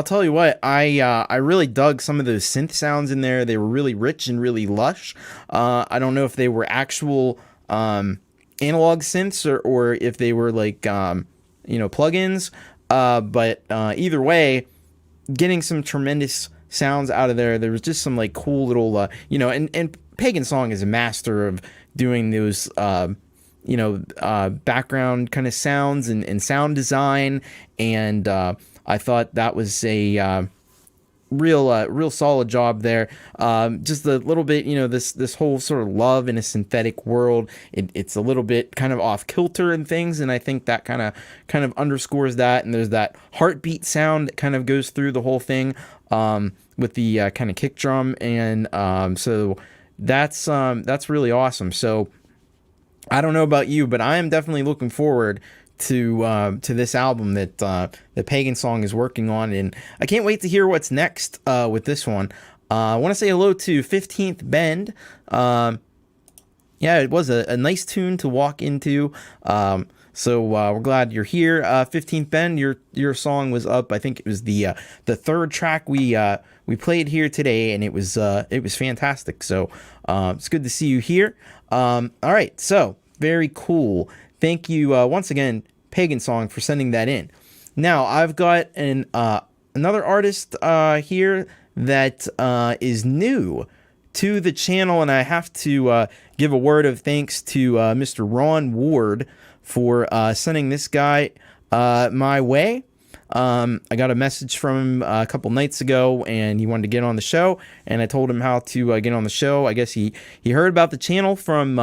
tell you what, I really dug some of those synth sounds in there. They were really rich and really lush. I don't know if they were actual analog synths or if they were like plugins. But either way, getting some tremendous sounds out of there. There was just some like cool little and Pagansong is a master of doing those background kind of sounds and sound design, and I thought that was a real solid job there. Just a little bit, this whole sort of love in a synthetic world. It's a little bit kind of off kilter and things, and I think that kind of underscores that. And there's that heartbeat sound that kind of goes through the whole thing with the kind of kick drum, and so that's really awesome. So I don't know about you, but I am definitely looking forward to this album that Pagansong is working on, and I can't wait to hear what's next with this one. I want to say hello to 15th Bend. Yeah, it was a nice tune to walk into. So we're glad you're here. 15th Bend, your song was up. I think it was the third track we played here today, and it was fantastic. So it's good to see you here. All right, so very cool. Thank you once again, Pagansong, for sending that in. Now I've got another artist here that is new to the channel, and I have to give a word of thanks to Mr. Ron Ward for sending this guy my way. I got a message from him a couple nights ago, and he wanted to get on the show, and I told him how to get on the show. I guess he heard about the channel from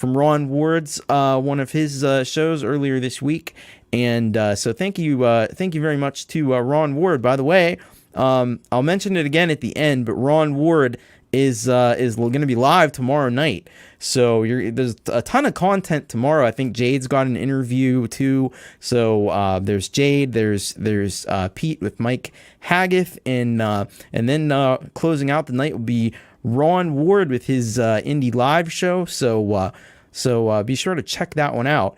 Ron Ward's one of his shows earlier this week, and so thank you very much to Ron Ward. By the way, I'll mention it again at the end, but Ron Ward is going to be live tomorrow night. So there's a ton of content tomorrow. I think Jade's got an interview too. So there's Jade, there's Pete with Mike Haggith, and then closing out the night will be Ron Ward with his indie live show. So be sure to check that one out.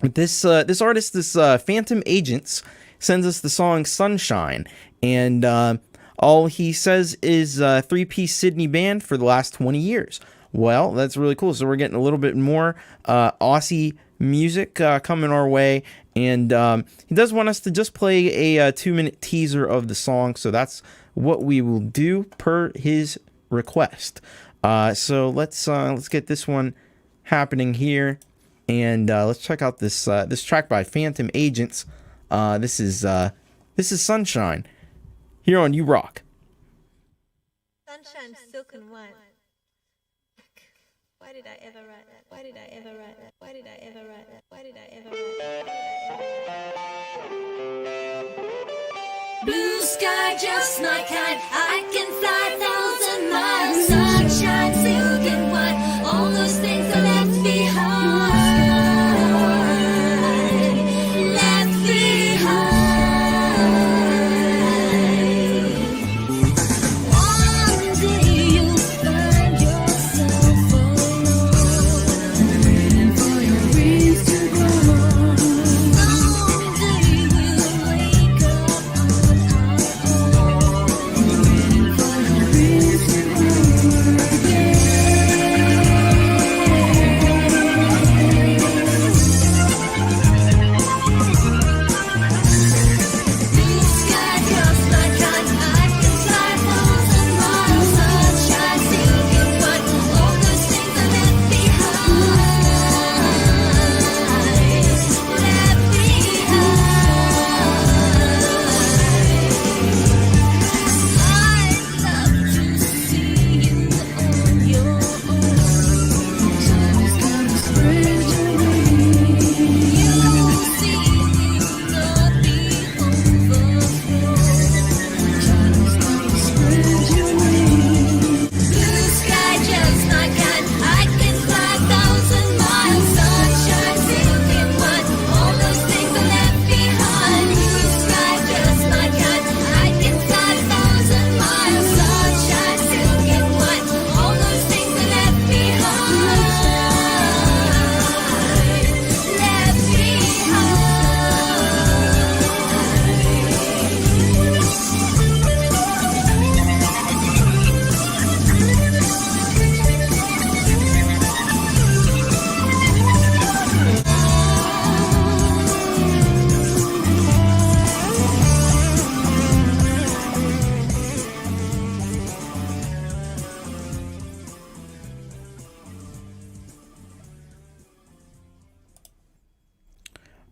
This artist, this Phantom Agents, sends us the song Sunshine, and all he says is three-piece Sydney band for the last 20 years. Well, that's really cool. So we're getting a little bit more Aussie music coming our way, and he does want us to just play a 2-minute teaser of the song, so that's what we will do per his request. So let's get this one happening here, and let's check out this track by Phantom Agents. This is Sunshine here on You Rock. Sunshine, silk and white. Why did I ever write that? Why did I ever write that? Why did I ever write that? Why did I ever write that? Blue sky, just my kind. I can fly 1,000 miles. Sunshine, silk and white. All those things are left behind.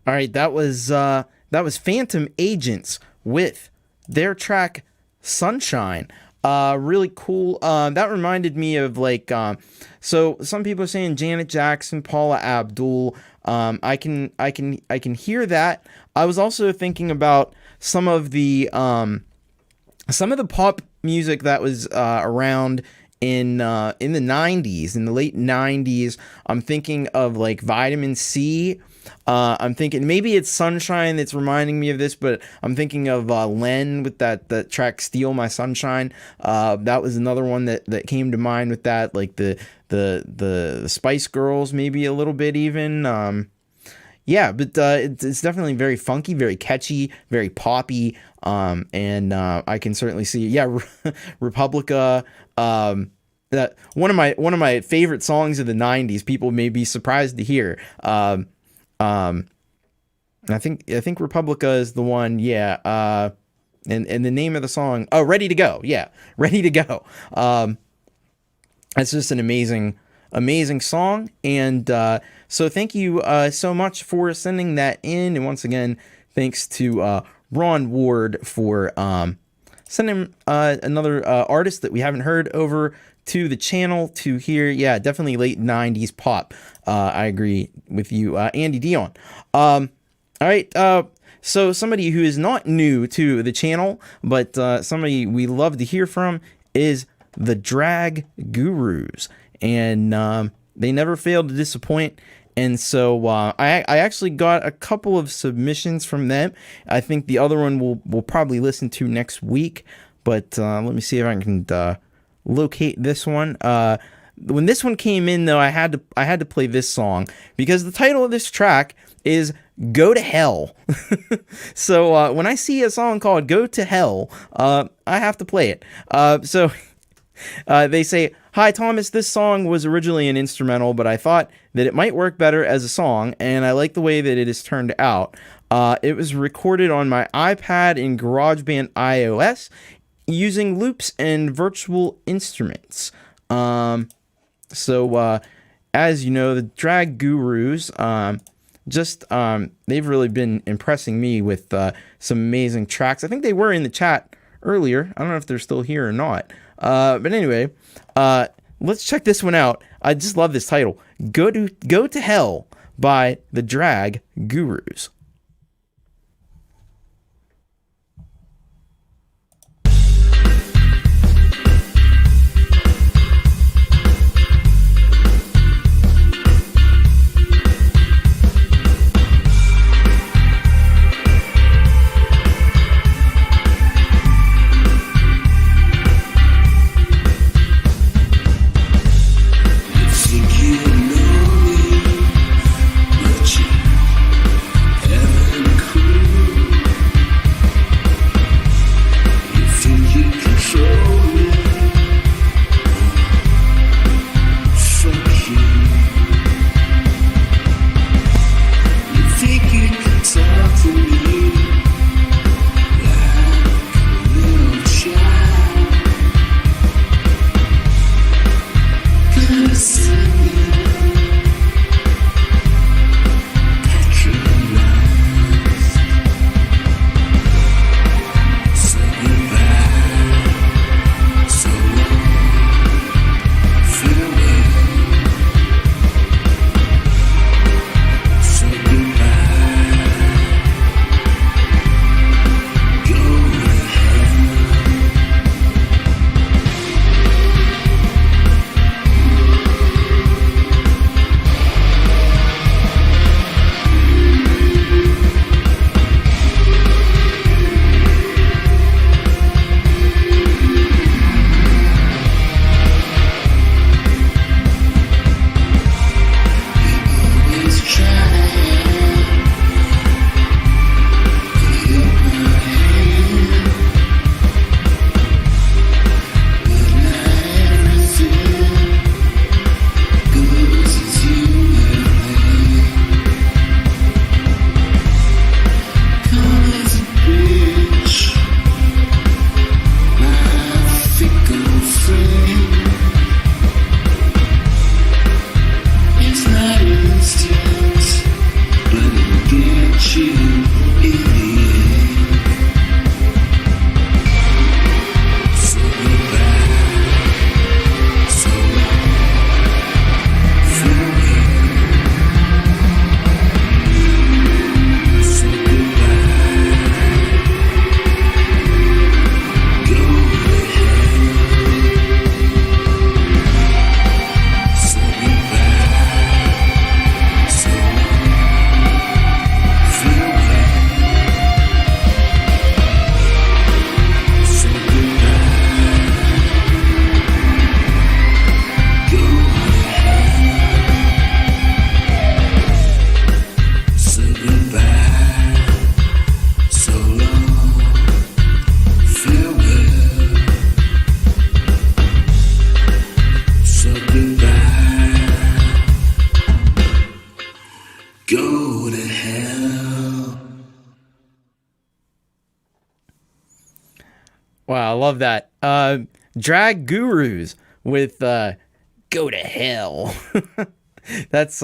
All right, that was Phantom Agents with their track Sunshine. Really cool. That reminded me of so some people are saying Janet Jackson, Paula Abdul. I can hear that. I was also thinking about some of the pop music that was around in the 90s, in the late 90s. I'm thinking of like Vitamin C. I'm thinking maybe it's Sunshine that's reminding me of this, but I'm thinking of Len with that track "Steal My Sunshine." That was another one that came to mind with that, like the Spice Girls, maybe a little bit even. Yeah, but it's definitely very funky, very catchy, very poppy, and I can certainly see, Republica. That one of my favorite songs of the '90s. People may be surprised to hear. I think Republica is the one. Yeah. And the name of the song. Oh, Ready to Go. Yeah, Ready to Go. That's just an amazing song, and so thank you so much for sending that in, and once again, thanks to Ron Ward for sending another artist that we haven't heard over to the channel to hear. Yeah, definitely late 90s pop. I agree with you, Andy Dion. All right, so somebody who is not new to the channel, but somebody we love to hear from is the Drag Gurus, and they never fail to disappoint. And so I actually got a couple of submissions from them. I think the other one we'll probably listen to next week, but let me see if I can locate this one. When this one came in, though, I had to play this song because the title of this track is "Go to Hell." So when I see a song called "Go to Hell," I have to play it. So they say, "Hi Thomas, this song was originally an instrumental, but I thought that it might work better as a song, and I like the way that it has turned out. It was recorded on my iPad in GarageBand iOS using loops and virtual instruments." So as you know, the Drag Gurus, they've really been impressing me with some amazing tracks. I think they were in the chat earlier. I don't know if they're still here or not. But anyway, let's check this one out. I just love this title. Go to Hell by the Drag Gurus. Think you know me, but you Wow, I love that. Drag Gurus with Go to Hell. That's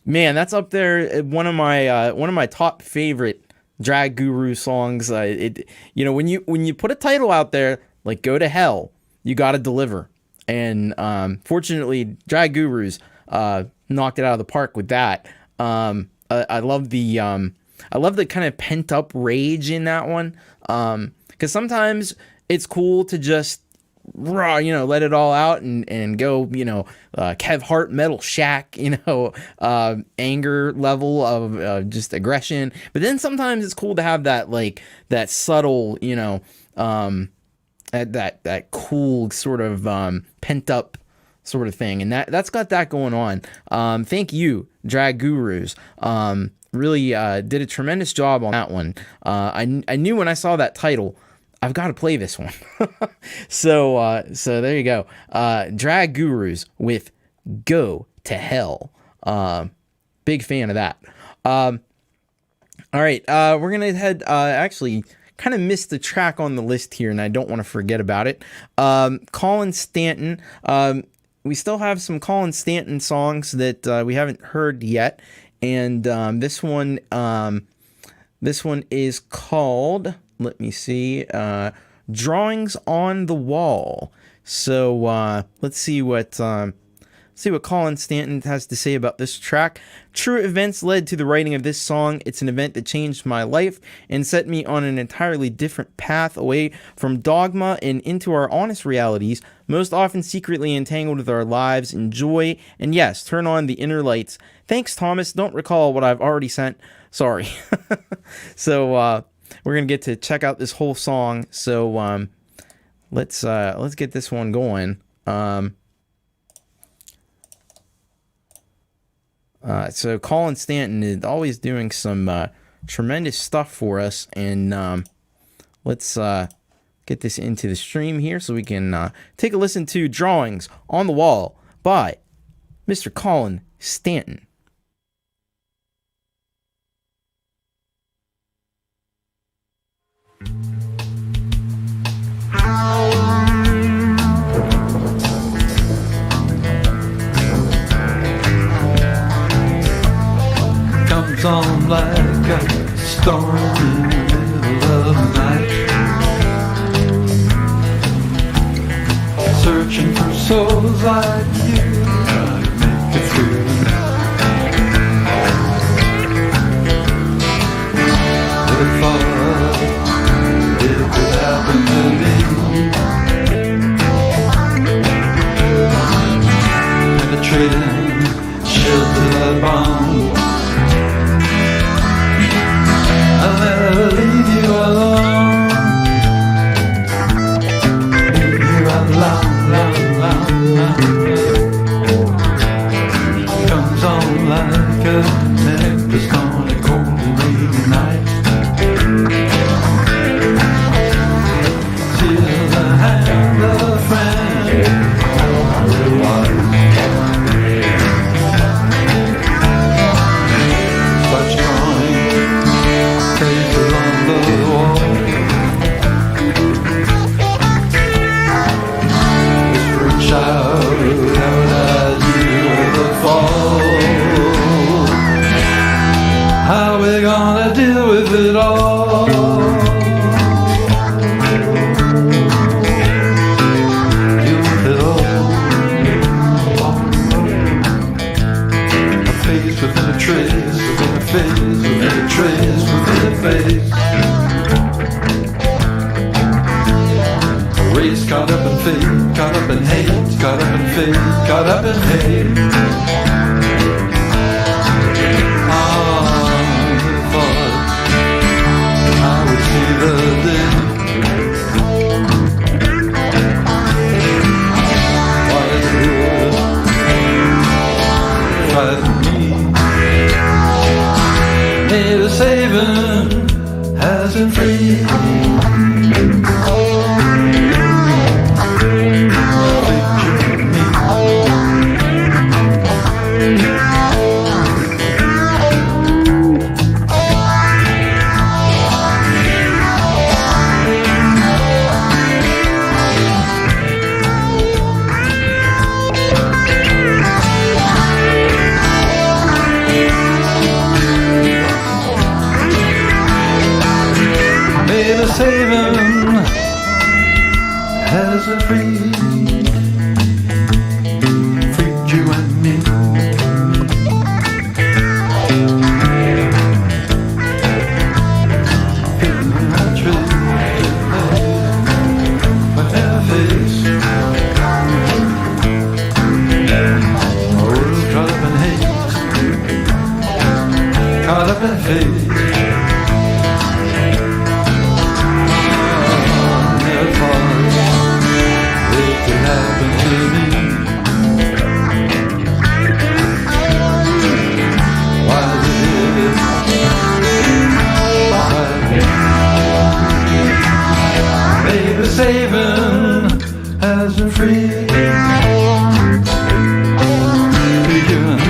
man, that's up there. One of my top favorite Drag Guru songs. When you put a title out there like Go to Hell, you got to deliver. And fortunately, Drag Gurus knocked it out of the park with that. I love the kind of pent up rage in that one. Because sometimes it's cool to just raw, let it all out and go, Kev Hart Metal Shack, anger level of just aggression. But then sometimes it's cool to have that that subtle, that cool sort of pent up sort of thing, and that's got that going on. Thank you, Drag Gurus. Really did a tremendous job on that one. I knew when I saw that title, I've got to play this one. So there you go. Drag Gurus with Go to Hell. Big fan of that. All right, we're gonna head. Actually, kind of missed the track on the list here, and I don't want to forget about it. Collin Stanton. We still have some Collin Stanton songs that we haven't heard yet, and this one is called. Let me see. Drawings on the Wall. So let's see what Collin Stanton has to say about this track. True events led to the writing of this song. It's an event that changed my life and set me on an entirely different path away from dogma and into our honest realities, most often secretly entangled with our lives. Enjoy, and yes, turn on the inner lights. Thanks, Thomas. Don't recall what I've already sent. Sorry. So, we're gonna get to check out this whole song. So let's get this one going. So Collin Stanton is always doing some tremendous stuff for us, and let's get this into the stream here so we can take a listen to Drawings on the Wall by Mr. Collin Stanton. Comes on like a storm in the middle of the night, searching for souls like you, gotta make it through. If it could happen to me, penetrating, shelter that bomb, I'll never leave you alone. Leave you alone. Comes on like a tempest on a cold and rainy night. Till the hand of a friend starts drawing faces on the wall. Whispering shout out as you ever fall. How we gonna deal with it all? Deal with it all. A face within a trace, within a face, within a trace, within a face. A race caught up in fate, caught up in hate, caught up in fate, caught up in hate. The day. Why is it good? Why is it me? Hey, the saving has been free. Picture me. saving as a freed you and me. In my tree, whatever face, a world caught up in haze, caught up in haze. Saving as a free to you and me.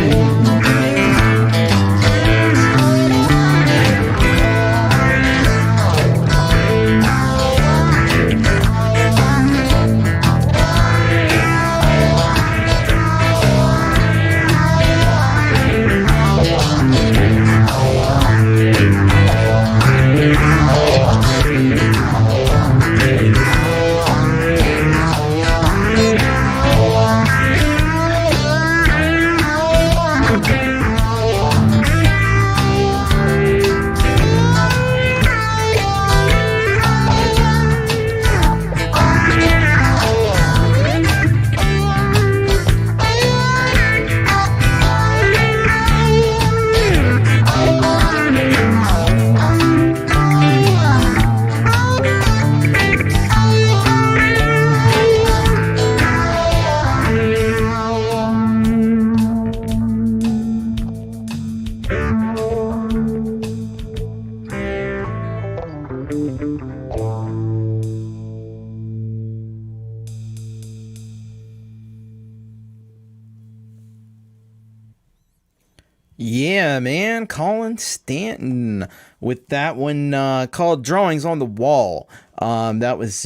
Yeah, man, Collin Stanton with that one called "Drawings on the Wall." That was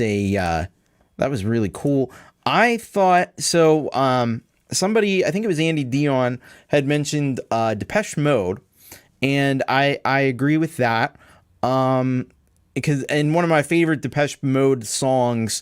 really cool. I thought so. Somebody, I think it was Andy Dion, had mentioned Depeche Mode, and I agree with that. Because one of my favorite Depeche Mode songs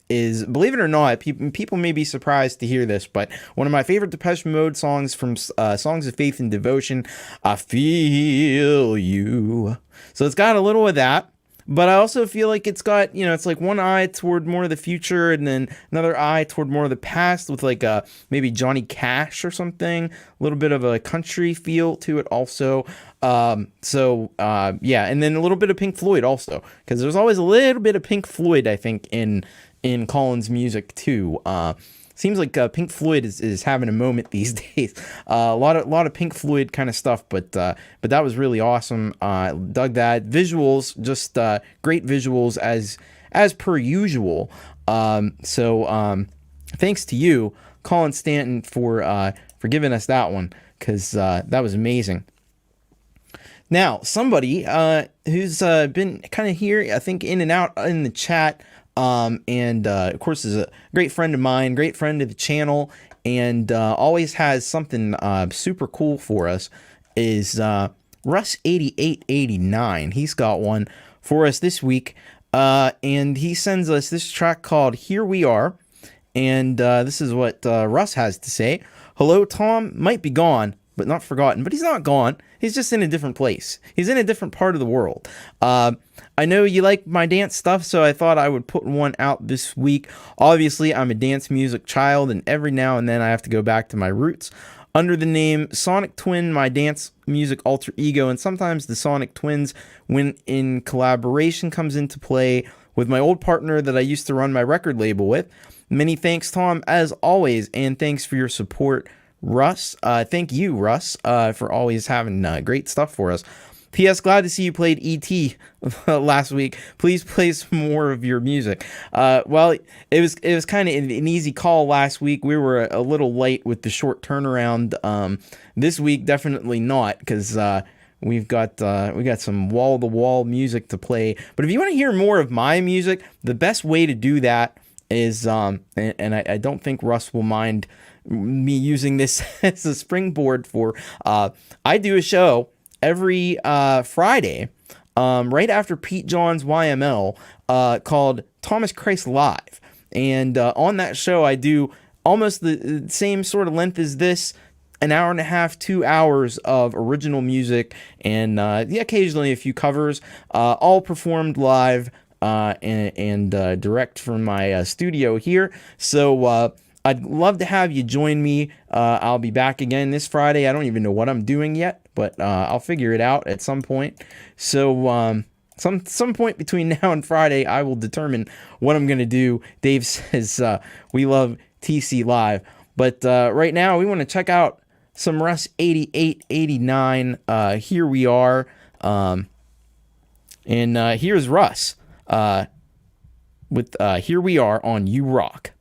is, believe it or not, people may be surprised to hear this, but one of my favorite Depeche Mode songs from Songs of Faith and Devotion, "I Feel You." So it's got a little of that, but I also feel like it's got, it's like one eye toward more of the future and then another eye toward more of the past with like maybe Johnny Cash or something, a little bit of a country feel to it also. Yeah, and then a little bit of Pink Floyd also, because there's always a little bit of Pink Floyd, I think, in Collin's music too. Seems like Pink Floyd is having a moment these days. A lot of Pink Floyd kind of stuff, but that was really awesome. Dug that. Visuals, just great visuals as per usual. Thanks to you, Collin Stanton, for giving us that one, because that was amazing. Now, somebody who's been kind of here, I think, in and out in the chat, and of course is a great friend of mine, great friend of the channel, and always has something super cool for us, is Russ8889. He's got one for us this week, and he sends us this track called "Here We Are," and this is what Russ has to say. "Hello, Tom. Might be gone, but not forgotten." But he's not gone. He's just in a different place. He's in a different part of the world. I know you like my dance stuff, so I thought I would put one out this week. Obviously, I'm a dance music child, and every now and then I have to go back to my roots. Under the name Sonic Twin, my dance music alter ego, and sometimes the Sonic Twins, when in collaboration, comes into play with my old partner that I used to run my record label with. Many thanks, Tom, as always, and thanks for your support, Russ. Thank you, Russ, for always having great stuff for us. P.S. Glad to see you played E.T. last week. Please play some more of your music. Well, it was kind of an easy call last week. We were a little late with the short turnaround. This week, definitely not, because we got some wall-to-wall music to play. But if you want to hear more of my music, the best way to do that is, and I don't think Russ will mind me using this as a springboard for, I do a show every Friday right after Pete John's YML, called Thomas Christ Live. And on that show, I do almost the same sort of length as this, an hour and a half, 2 hours of original music, and occasionally a few covers, all performed live and direct from my studio here. So I'd love to have you join me. I'll be back again this Friday. I don't even know what I'm doing yet, but I'll figure it out at some point. So some point between now and Friday, I will determine what I'm going to do. Dave says we love TC Live. But right now, we want to check out some Russ 88, 89. Here we are. And here's Russ with Here We Are on You Rock.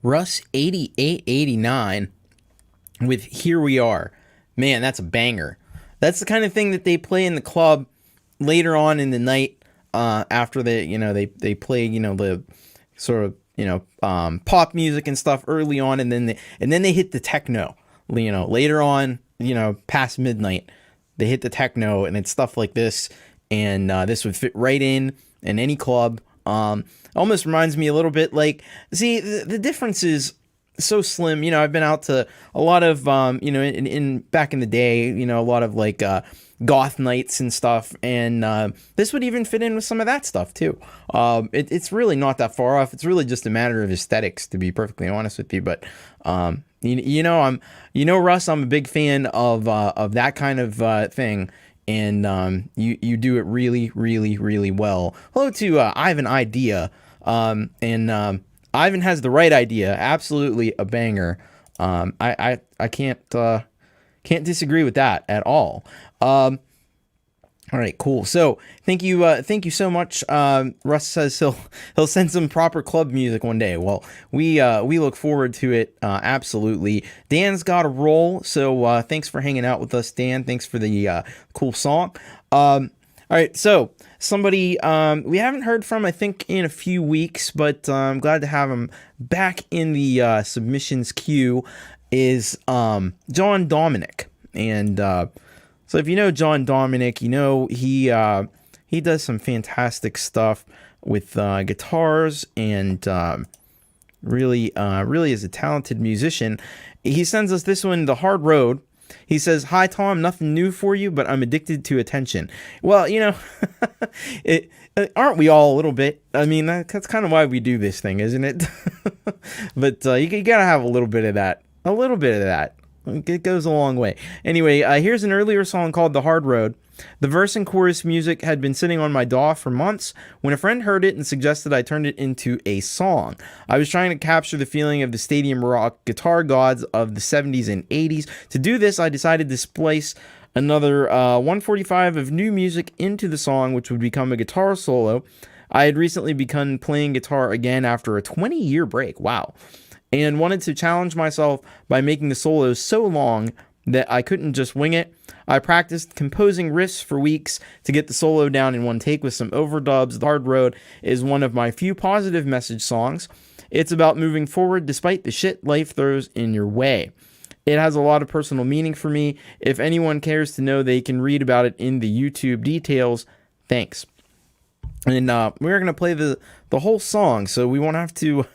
Russ 8889 with Here We Are. Man, that's a banger. That's the kind of thing that they play in the club later on in the night, after they play, the sort of, pop music and stuff early on, and then they hit the techno, later on, past midnight, they hit the techno, and it's stuff like this, and this would fit right in any club. Almost reminds me a little bit like, see, the difference is so slim. You know, I've been out to a lot of, you know, in back in the day, you know, a lot of like goth nights and stuff, and this would even fit in with some of that stuff too. It's really not that far off. It's really just a matter of aesthetics, to be perfectly honest with you. But you know, Russ, I'm a big fan of that kind of thing. And you do it really, really, really well. Hello to I have an idea, and Ivan has the right idea. Absolutely a banger. I can't disagree with that at all. All right, cool. So thank you so much. Russ says he'll send some proper club music one day. Well, we look forward to it. Absolutely. Dan's got a roll, so thanks for hanging out with us, Dan. Thanks for the cool song. All right, so somebody we haven't heard from, I think, in a few weeks, but I'm glad to have him back in the submissions queue. Is John Dominic, and so if you know John Dominic, you know he does some fantastic stuff with guitars, and really is a talented musician. He sends us this one, The Hard Road. He says, "Hi Tom, nothing new for you, but I'm addicted to attention." Well, you know, aren't we all a little bit? I mean, that's kind of why we do this thing, isn't it? But you gotta have a little bit of that. A little bit of that. It goes a long way. Anyway, here's an earlier song called The Hard Road. The verse and chorus music had been sitting on my DAW for months when a friend heard it and suggested I turned it into a song. I was trying to capture the feeling of the stadium rock guitar gods of the 70s and 80s. To do this, I decided to splice another 145 of new music into the song, which would become a guitar solo. I had recently begun playing guitar again after a 20-year break. Wow. And wanted to challenge myself by making the solos so long that I couldn't just wing it. I practiced composing riffs for weeks to get the solo down in one take with some overdubs. The Hard Road is one of my few positive message songs. It's about moving forward despite the shit life throws in your way. It has a lot of personal meaning for me. If anyone cares to know, they can read about it in the YouTube details. Thanks. And we're going to play the whole song, so we won't have to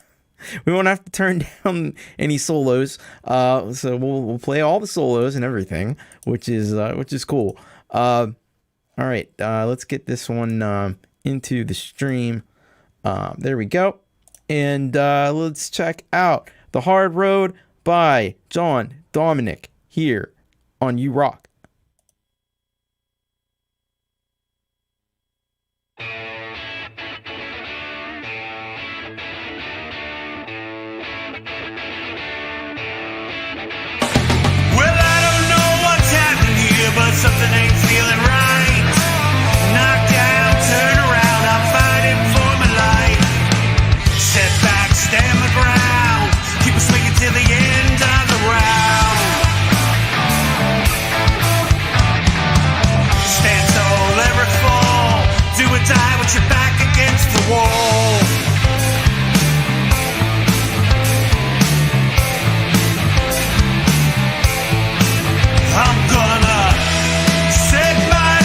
turn down any solos. So we'll play all the solos and everything, which is cool. All right, let's get this one into the stream. There we go. And let's check out The Hard Road by John Dominic here on You Rock. But something ain't feeling right. Knock down, turn around, I'm fighting for my life. Step back, stand my ground. Keep it swinging till the end of the round. Stand tall, never fall. Do or die with your back against the wall. I'm gonna set my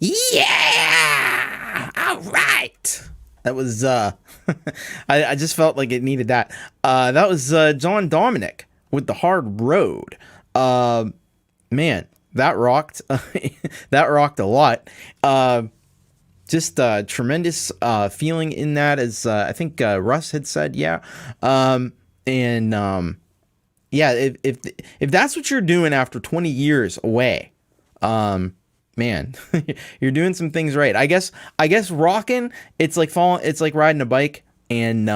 Yeah! All right. That was, I just felt like it needed that. That was John Dominic with The Hard Road. Man, that rocked. That rocked a lot. Just tremendous feeling in that, as I think Russ had said, yeah. Yeah, if that's what you're doing after 20 years away, man, you're doing some things right. I guess rocking, it's like riding a bike, and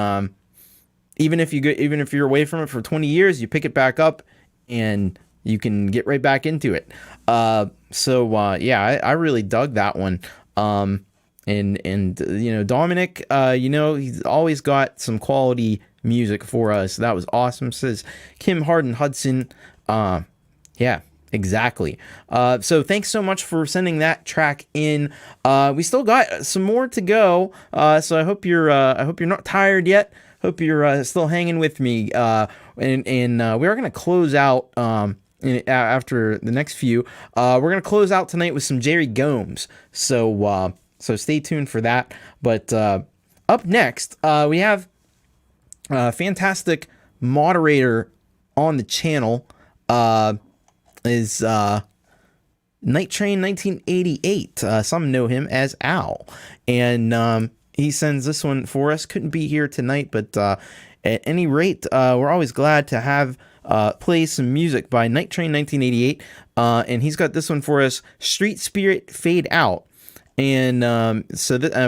even if you're away from it for 20 years, you pick it back up and you can get right back into it. Yeah, I really dug that one. And you know, Dominic, you know, he's always got some quality music for us. That was awesome, says Kim Harden Hudson. Yeah, exactly. So thanks so much for sending that track in. We still got some more to go. So I hope you're not tired yet. Hope you're still hanging with me. And we are gonna close out after the next few. We're gonna close out tonight with some Jerry Gomes. So stay tuned for that. But up next, we have a fantastic moderator on the channel. Is Night Train 1988. Some know him as Al. And he sends this one for us. Couldn't be here tonight, but at any rate, we're always glad to have play some music by Night Train 1988. And he's got this one for us, Street Spirit Fade Out. And I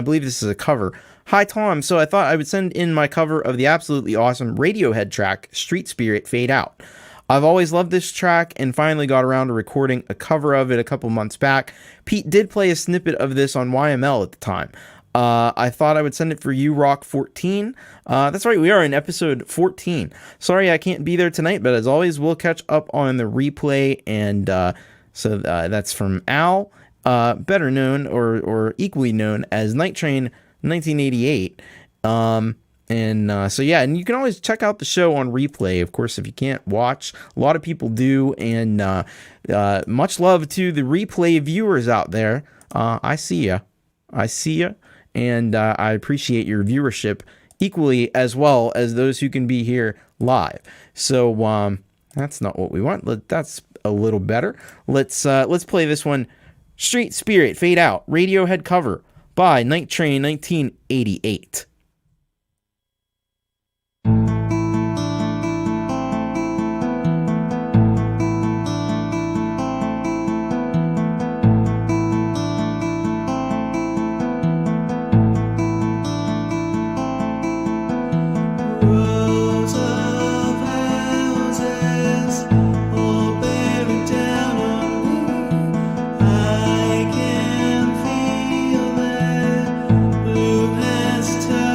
believe this is a cover. Hi, Tom. So I thought I would send in my cover of the absolutely awesome Radiohead track, Street Spirit Fade Out. I've always loved this track and finally got around to recording a cover of it a couple months back. Pete did play a snippet of this on YML at the time. I thought I would send it for you, Rock 14. That's right, we are in episode 14. Sorry I can't be there tonight, but as always, we'll catch up on the replay. And so that's from Al. Better known or equally known as Night Train 1988. So yeah, and you can always check out the show on replay, of course, if you can't watch. A lot of people do, and much love to the replay viewers out there. I see ya, and I appreciate your viewership equally as well as those who can be here live. So that's not what we want. That's a little better. Let's play this one. Street Spirit Fade Out, Radiohead cover by Night Train 1988. Rows of houses all bearing down on me. I can feel their blue hands touch.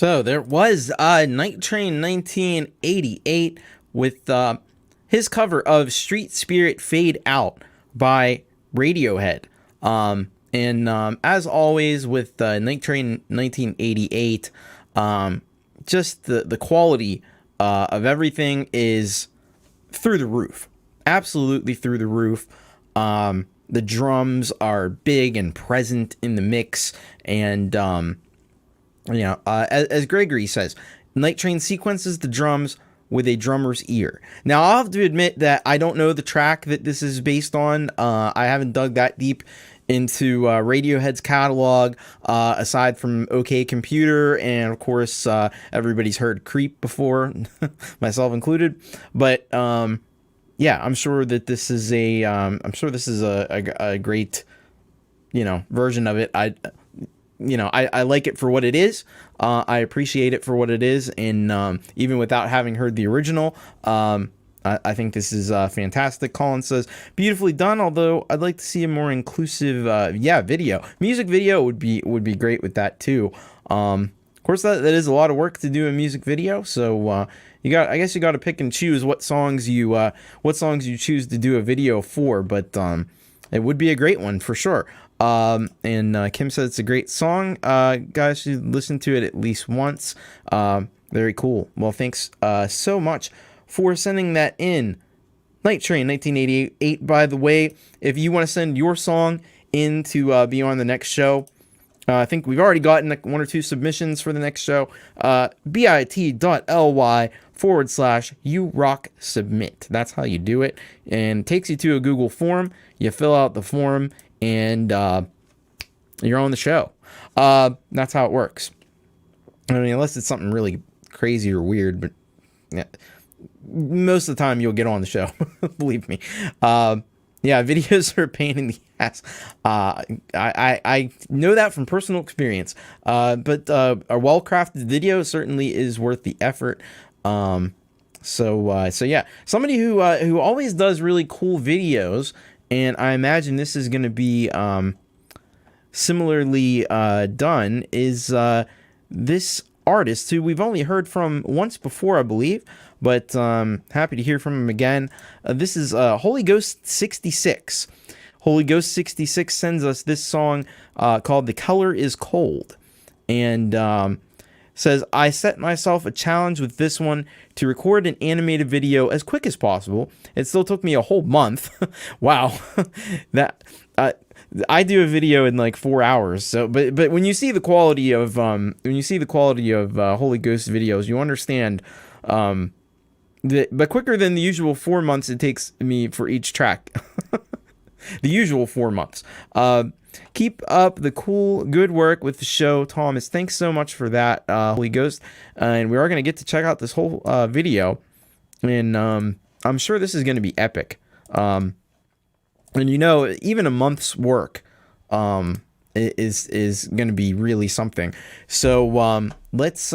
So there was Night Train 1988 with his cover of Street Spirit Fade Out by Radiohead. And as always with Night Train 1988, just the quality of everything is through the roof. Absolutely through the roof. The drums are big and present in the mix, and as Gregory says, Night Train sequences the drums with a drummer's ear. Now, I'll have to admit that I don't know the track that this is based on. I haven't dug that deep into Radiohead's catalog, aside from OK Computer, and of course, everybody's heard Creep before, myself included. But yeah, I'm sure that this is a great, version of it. I like it for what it is. I appreciate it for what it is, and even without having heard the original, I think this is fantastic. Collin says, beautifully done, although I'd like to see a more inclusive video. Music video would be great with that too. Of course, that is a lot of work to do a music video, so I guess you got to pick and choose what songs you choose to do a video for, but it would be a great one for sure. And Kim said it's a great song. Guys should listen to it at least once. Very cool. Well, thanks so much for sending that in. Night Train 1988, by the way, if you want to send your song in to be on the next show, I think we've already gotten one or two submissions for the next show. bit.ly/YouRockSubmit. That's how you do it. And it takes you to a Google form. You fill out the form, and you're on the show. That's how it works. I mean, unless it's something really crazy or weird, but yeah, most of the time you'll get on the show. Believe me. Videos are a pain in the ass. I know that from personal experience. But a well-crafted video certainly is worth the effort. So yeah, somebody who always does really cool videos, and I imagine this is going to be similarly done, is this artist who we've only heard from once before, I believe, but happy to hear from him again. This is Holy Ghost 66. Holy Ghost 66 sends us this song called The Color is Cold, and says, I set myself a challenge with this one to record an animated video as quick as possible. It still took me a whole month. Wow. That I do a video in like 4 hours. So, but when you see the quality of Holy Ghost videos, you understand but quicker than the usual 4 months it takes me for each track. The usual 4 months. Keep up the good work with the show, Thomas. Thanks so much for that, Holy Ghost. And we are going to get to check out this whole video. And I'm sure this is going to be epic. And even a month's work is going to be really something. So let's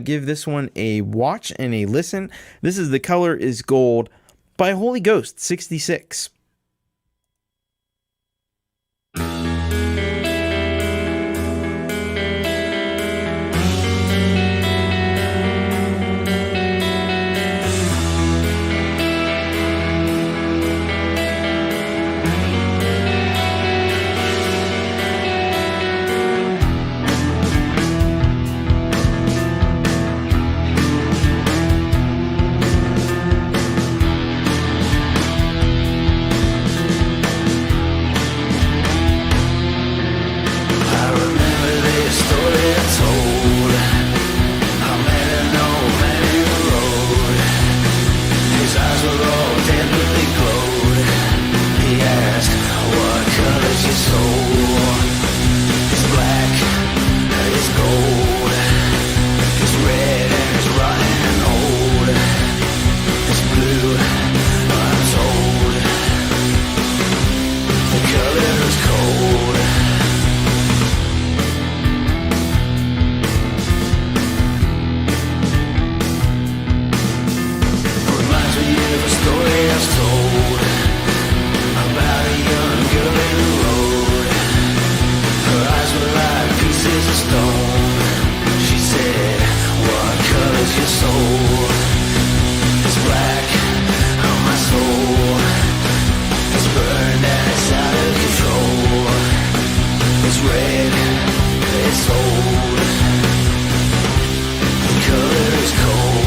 give this one a watch and a listen. This is The Color is Gold by Holy Ghost 66. She said cold. It's black on my soul. It's burned and it's out of control. It's red, it's old. The color is cold.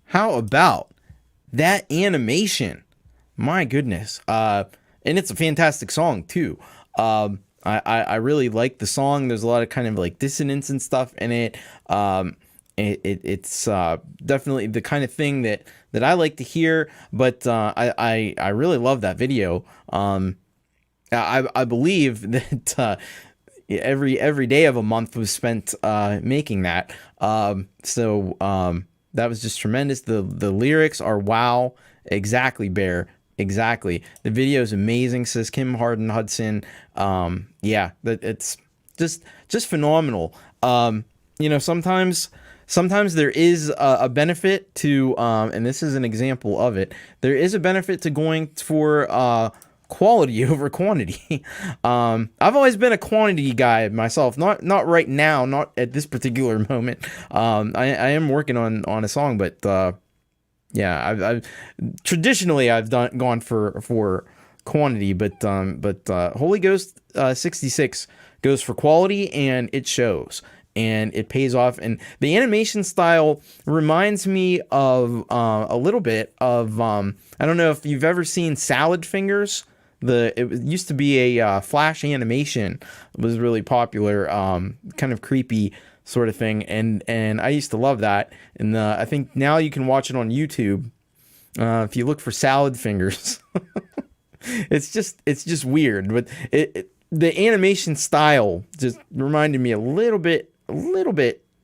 How about that animation? My goodness. And it's a fantastic song too. I really like the song. There's a lot of kind of like dissonance and stuff in it. It's definitely the kind of thing that I like to hear, but I really love that video. I believe that every day of a month was spent making that. That was just tremendous. The lyrics are wow. Exactly, Bear. Exactly. The video is amazing, says Kim Harden Hudson. Yeah, it's just phenomenal. Sometimes there is a benefit to, and this is an example of it. There is a benefit to going for quality over quantity. I've always been a quantity guy myself. Not right now, not at this particular moment. I am working on a song, but yeah, I've traditionally gone for quantity, but Holy Ghost 66 goes for quality, and it shows. And it pays off, and the animation style reminds me of a little bit of I don't know if you've ever seen Salad Fingers. It used to be a Flash animation. It was really popular, kind of creepy sort of thing, and I used to love that. And I think now you can watch it on YouTube if you look for Salad Fingers. It's just weird, but the animation style just reminded me a little bit,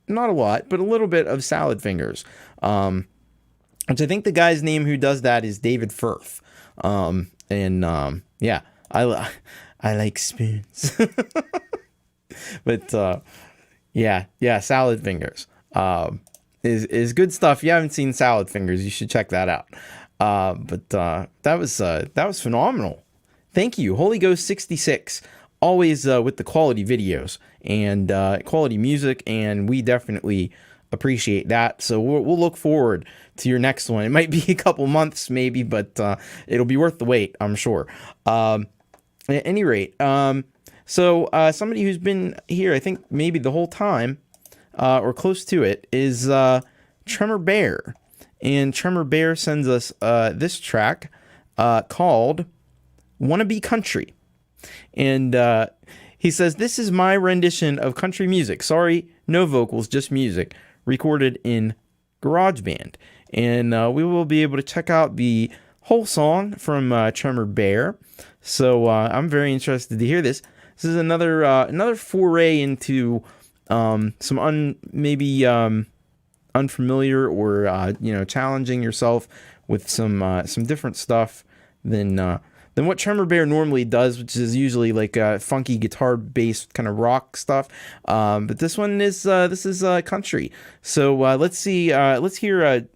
not a lot, but a little bit of Salad Fingers, which I think the guy's name who does that is David Firth. Yeah, I like spoons. But yeah, Salad Fingers is good stuff. If you haven't seen Salad Fingers, you should check that out. But that was phenomenal. Thank you, Holy Ghost 66. Always with the quality videos and quality music, and we definitely appreciate that. So we'll look forward to your next one. It might be a couple months maybe, but it'll be worth the wait, I'm sure. At any rate, so somebody who's been here, I think maybe the whole time or close to it, is Tremor Bear. And Tremor Bear sends us this track called Wannabe Country. And he says, this is my rendition of country music. Sorry, no vocals, just music. Recorded in GarageBand. And we will be able to check out the whole song from Tremor Bear. So I'm very interested to hear this. This is another foray into some maybe unfamiliar or challenging yourself with some different stuff than what Tremor Bear normally does, which is usually like funky guitar-based kind of rock stuff. But this one is country. So let's hear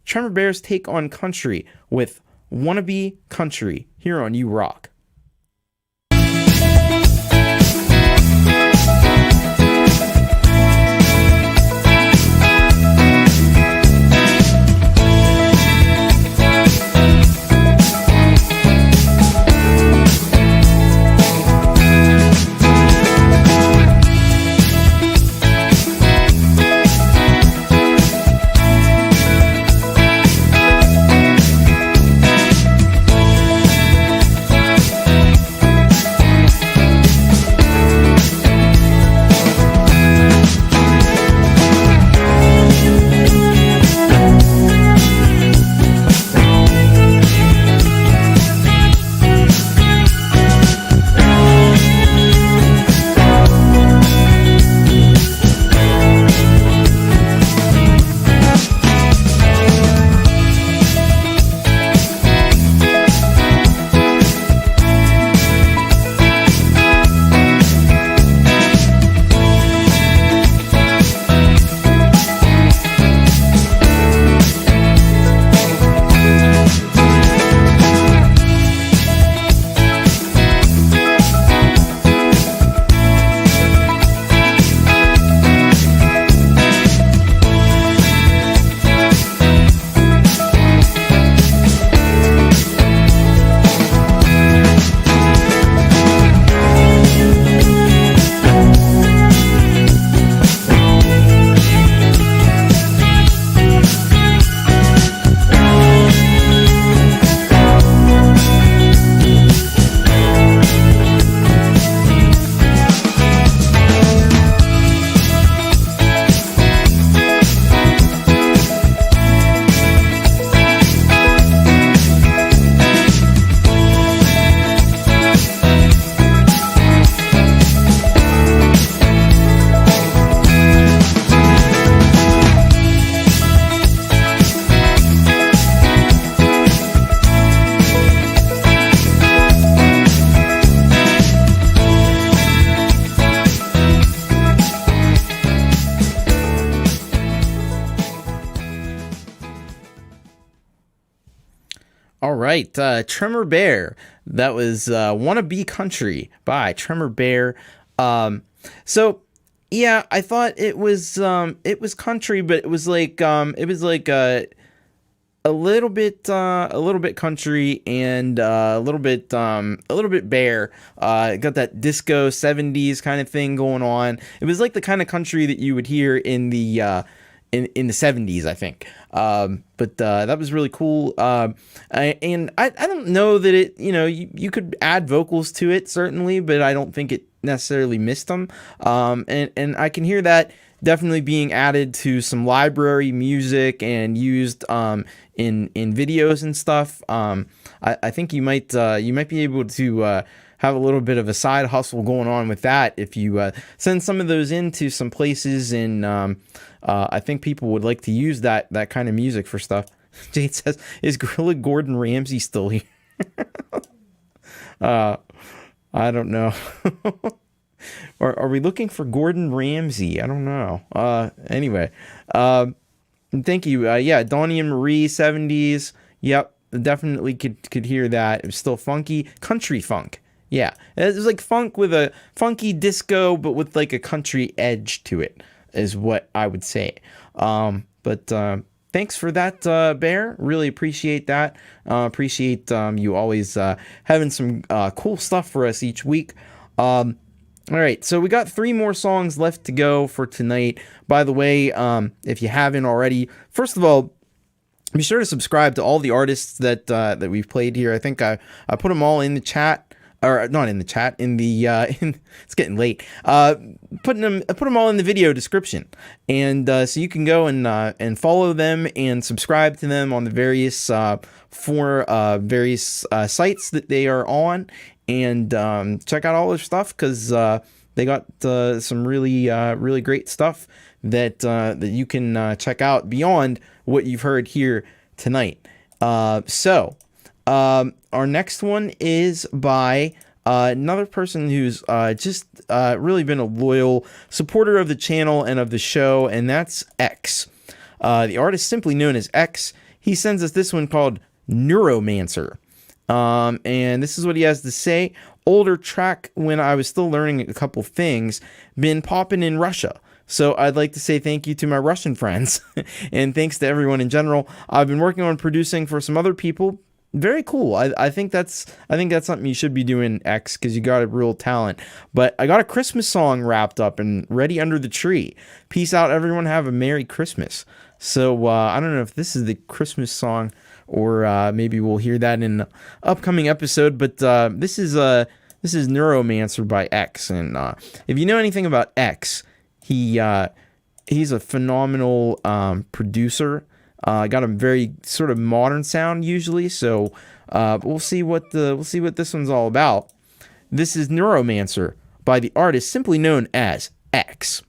Tremor Bear's take on country with Wannabe Country here on You Rock. All right, Tremor Bear. That was "Wanna Be Country" by Tremor Bear. So yeah, I thought it was country, but it was like a little bit country and a little bit Bear. Got that disco 70s kind of thing going on. It was like the kind of country that you would hear in the in the 70s, I think. But that was really cool. I don't know that it, you could add vocals to it, certainly, but I don't think it necessarily missed them. And I can hear that definitely being added to some library music and used in videos and stuff. I think you might be able to have a little bit of a side hustle going on with that if you send some of those into some places, and I think people would like to use that kind of music for stuff. Jade says, "Is Gorilla Gordon Ramsay still here?" I don't know. Are we looking for Gordon Ramsay? I don't know. Anyway, thank you. Yeah, Donnie and Marie 70s. Yep, definitely could hear that. It was still funky, country funk. Yeah, it was like funk with a funky disco, but with like a country edge to it, is what I would say. But thanks for that, Bear. Really appreciate that. Appreciate you always having some cool stuff for us each week. All right, so we got 3 more songs left to go for tonight. By the way, if you haven't already, first of all, be sure to subscribe to all the artists that we've played here. I think I put them all in the chat. Or not in the chat, it's getting late. Put them all in the video description, and so you can go and follow them and subscribe to them on the various various sites that they are on, and check out all their stuff, because they got some really great stuff that you can check out beyond what you've heard here tonight. Our next one is by another person who's just really been a loyal supporter of the channel and of the show, and that's X. The artist simply known as X. He sends us this one called Neuromancer. And this is what he has to say. Older track when I was still learning a couple things. Been popping in Russia. So I'd like to say thank you to my Russian friends. And thanks to everyone in general. I've been working on producing for some other people. Very cool. I think that's something you should be doing, X, because you got a real talent. But I got a Christmas song wrapped up and ready under the tree. Peace out, everyone. Have a Merry Christmas. So I don't know if this is the Christmas song, or maybe we'll hear that in an upcoming episode. But this is Neuromancer by X. And if you know anything about X, he's a phenomenal producer. Got a very sort of modern sound usually, so we'll see what this one's all about. This is Neuromancer by the artist simply known as X.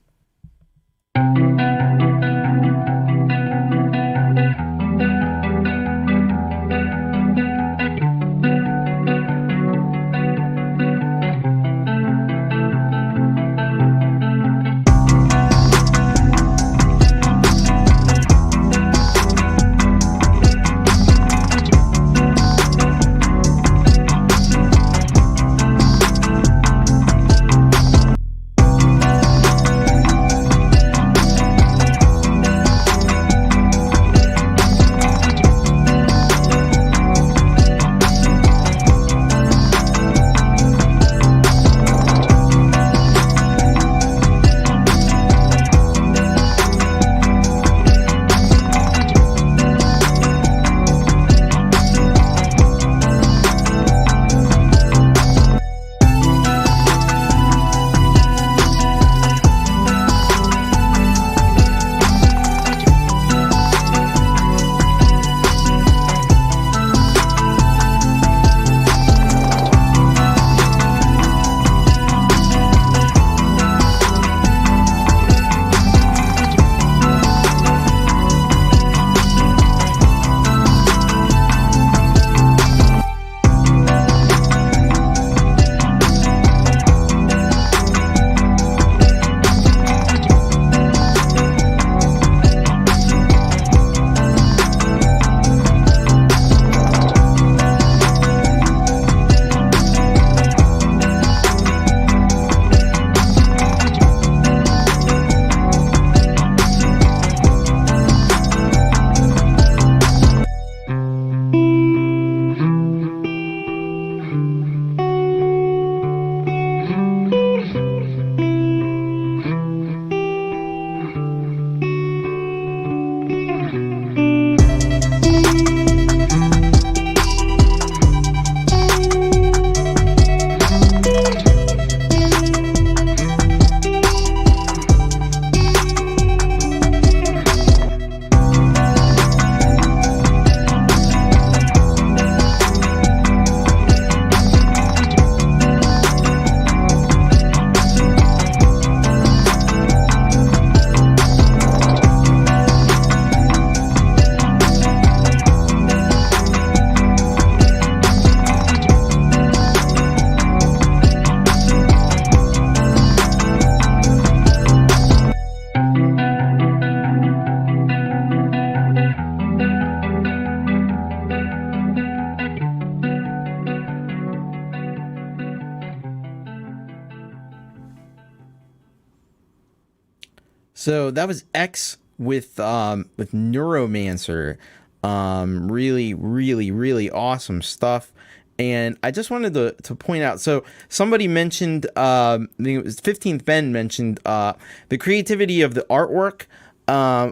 So that was X with Neuromancer. Really, really, really awesome stuff. And I just wanted to point out, so somebody mentioned, I think it was 15th Ben mentioned the creativity of the artwork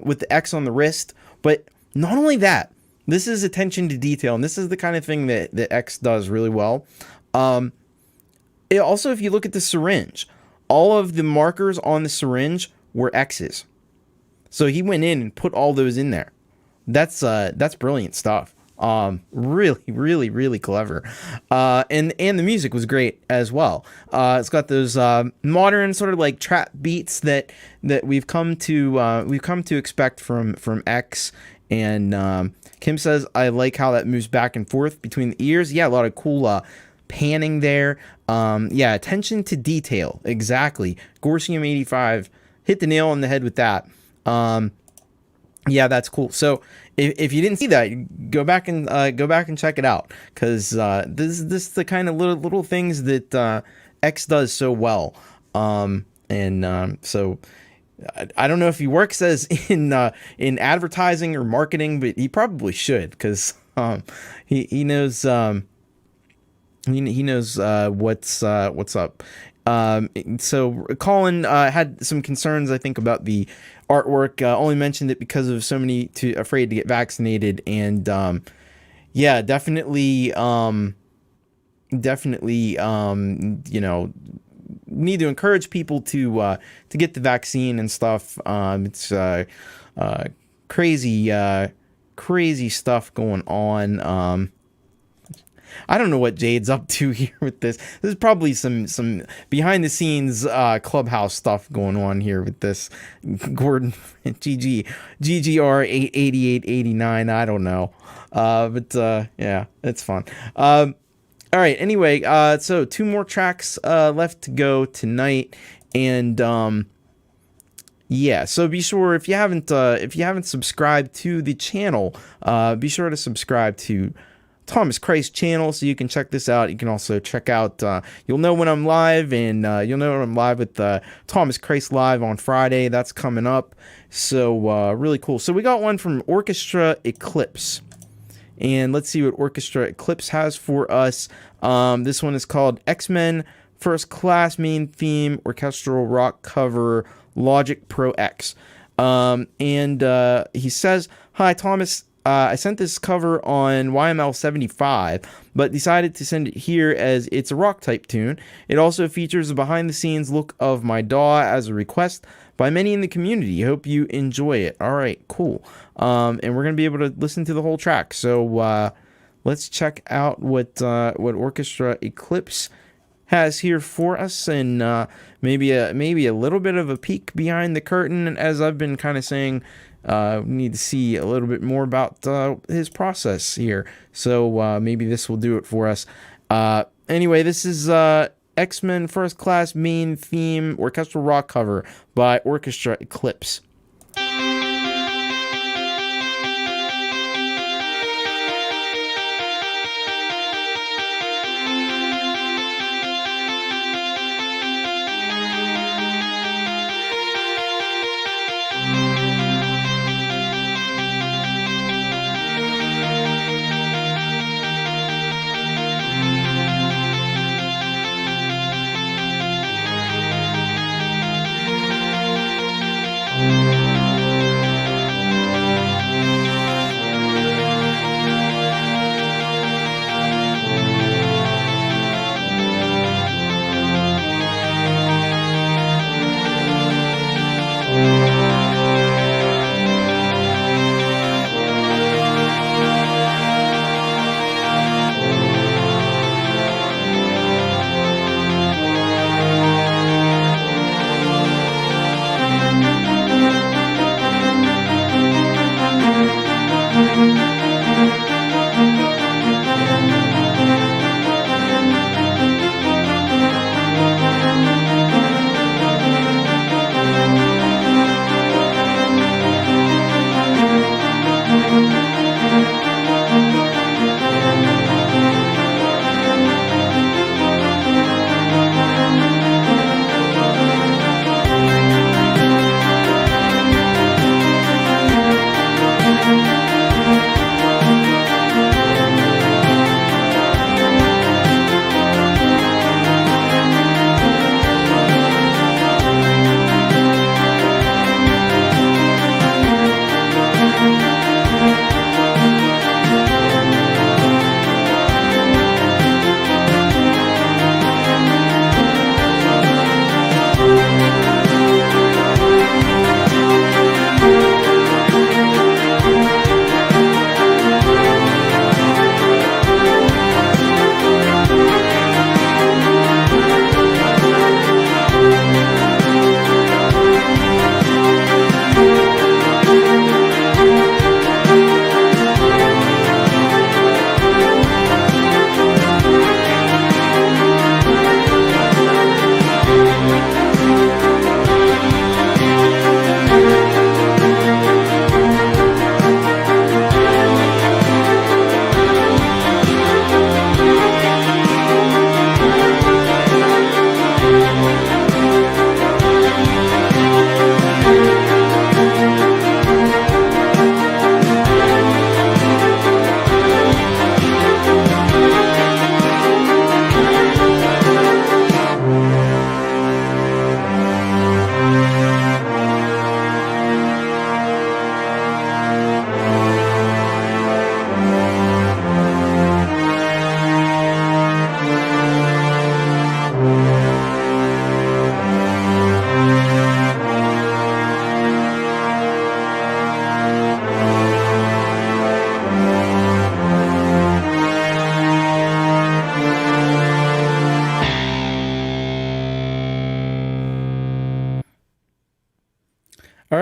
with the X on the wrist. But not only that, this is attention to detail, and this is the kind of thing that X does really well. It also, if you look at the syringe, all of the markers on the syringe were X's. So he went in and put all those in there. That's brilliant stuff. Really, really, really clever. And the music was great as well. It's got those modern sort of like trap beats that we've come to expect from X. And Kim says, I like how that moves back and forth between the ears. Yeah, a lot of cool panning there. Yeah, attention to detail. Exactly. Gorsium 85 hit the nail on the head with that. Yeah, that's cool. So if you didn't see that, go back and check it out, because this is the kind of little things that X does so well. So I don't know if he works as in advertising or marketing, but he probably should, because he knows he knows what's up. So Collin had some concerns, I think, about the artwork. Only mentioned it because of so many afraid to get vaccinated, and yeah, definitely, you know, need to encourage people to get the vaccine and stuff. It's crazy stuff going on. I don't know what Jade's up to here with this. There's probably some behind the scenes clubhouse stuff going on here with this. Gordon GGR 8889. I don't know. But yeah, it's fun. All right. Anyway, so 2 more tracks left to go tonight, and yeah, so be sure, if you haven't subscribed to the channel, be sure to subscribe to Thomas Christ channel so you can check this out. You can also check out, you'll know when I'm live, and you'll know when I'm live with Thomas Christ Live on Friday. That's coming up. So really cool. So we got one from Orchestra Eclipse, and let's see what Orchestra Eclipse has for us. This one is called X-Men First Class Main Theme Orchestral Rock Cover Logic Pro X. And he says, "Hi Thomas, I sent this cover on YML 75, but decided to send it here as it's a rock type tune. It also features a behind the scenes look of my DAW as a request by many in the community. Hope you enjoy it." All right, cool. And we're going to be able to listen to the whole track. So let's check out what Orchestra Eclipse has here for us, and maybe a little bit of a peek behind the curtain. As I've been kind of saying, we need to see a little bit more about his process here. So maybe this will do it for us. Anyway, this is X-Men First Class Main Theme Orchestral Rock Cover by Orchestra Eclipse.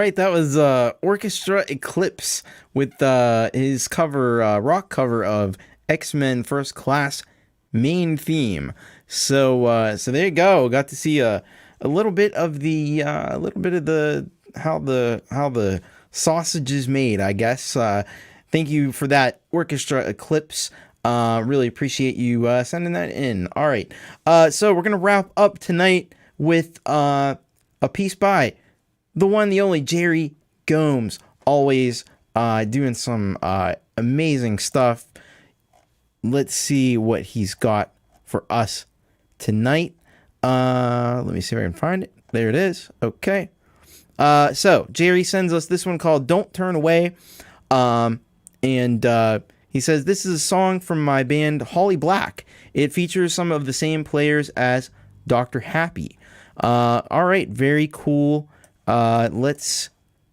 right, that was Orchestra Eclipse with his cover, rock cover of X-Men First Class main theme. So there you go. Got to see a little bit of the how the sausage is made, I guess. Thank you for that, Orchestra Eclipse. Really appreciate you sending that in. All right, so we're gonna wrap up tonight with a piece by the one, the only Jerry Gomes. Always doing some amazing stuff. Let's see what he's got for us tonight. Let me see if I can find it. There it is. Okay. So Jerry sends us this one called "Don't Turn Away," and he says this is a song from my band Holly Black. It features some of the same players as Dr. Happy. All right, very cool. Let's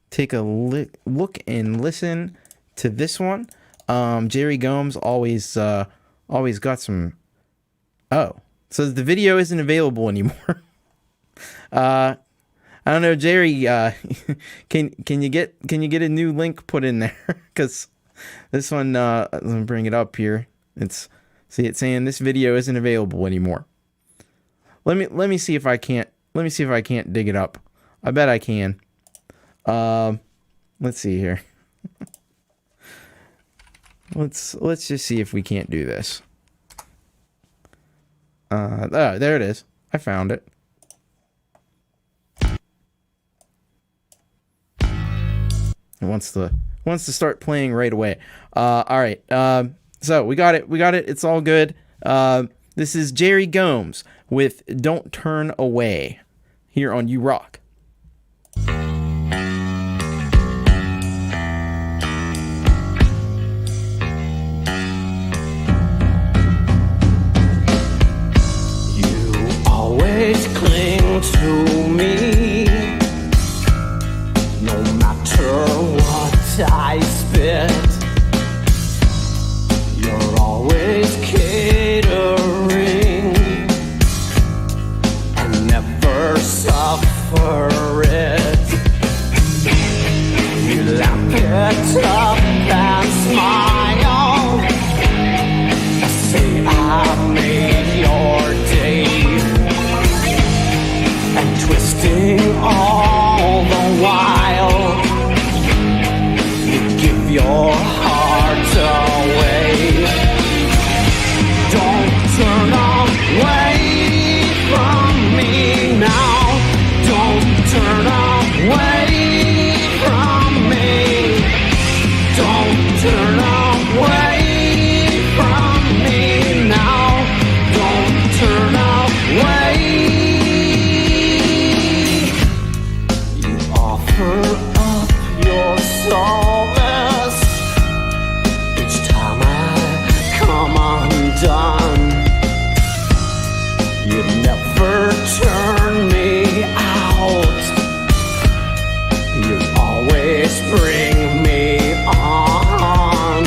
take a look and listen to this one. Jerry Gomes always got some. Oh, so the video isn't available anymore. I don't know, Jerry. Can you get a new link put in there? Because this one, let me bring it up here. It's saying this video isn't available anymore. Let me see if I can't. Let me see if I can't dig it up. I bet I can. Let's see here. Let's just see if we can't do this. Oh, there it is. I found it. It wants to start playing right away. All right. So we got it. It's all good. This is Jerry Gomes with "Don't Turn Away" here on You Rock. Always cling to me, no matter what I spit. You're always catering and never suffer it. You lamp it up and smile, say I made your day. Twisting all the while, you give your heart away. Don't turn away from me now. Don't turn away from me. Don't turn away from me now. Don't turn away. Offer up your solace each time I come undone. You never turn me out. You always bring me on.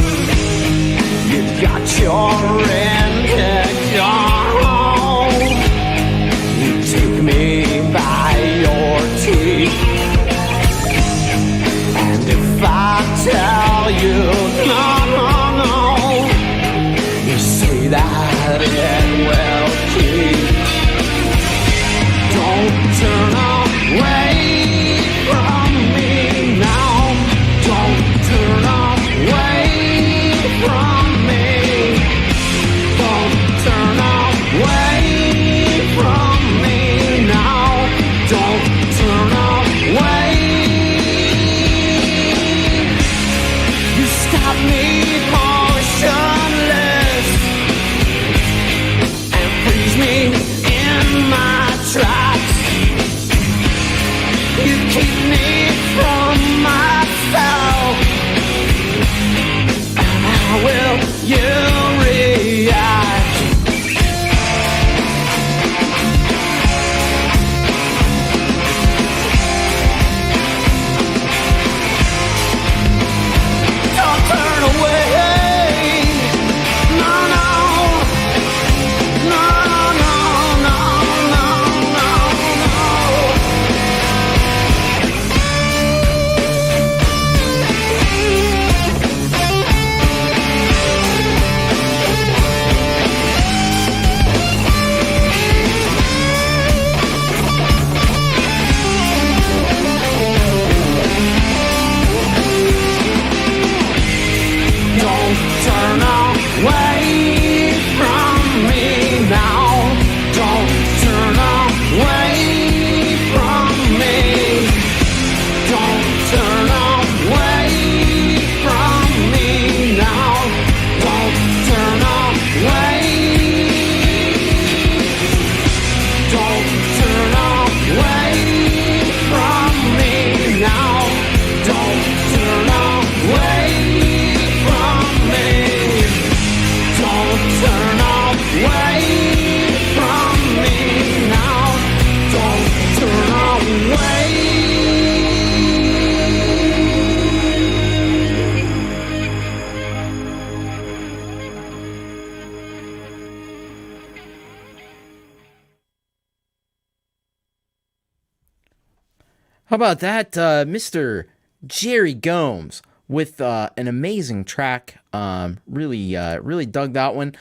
How about that, Mr. Jerry Gomes with an amazing track. Really dug that one.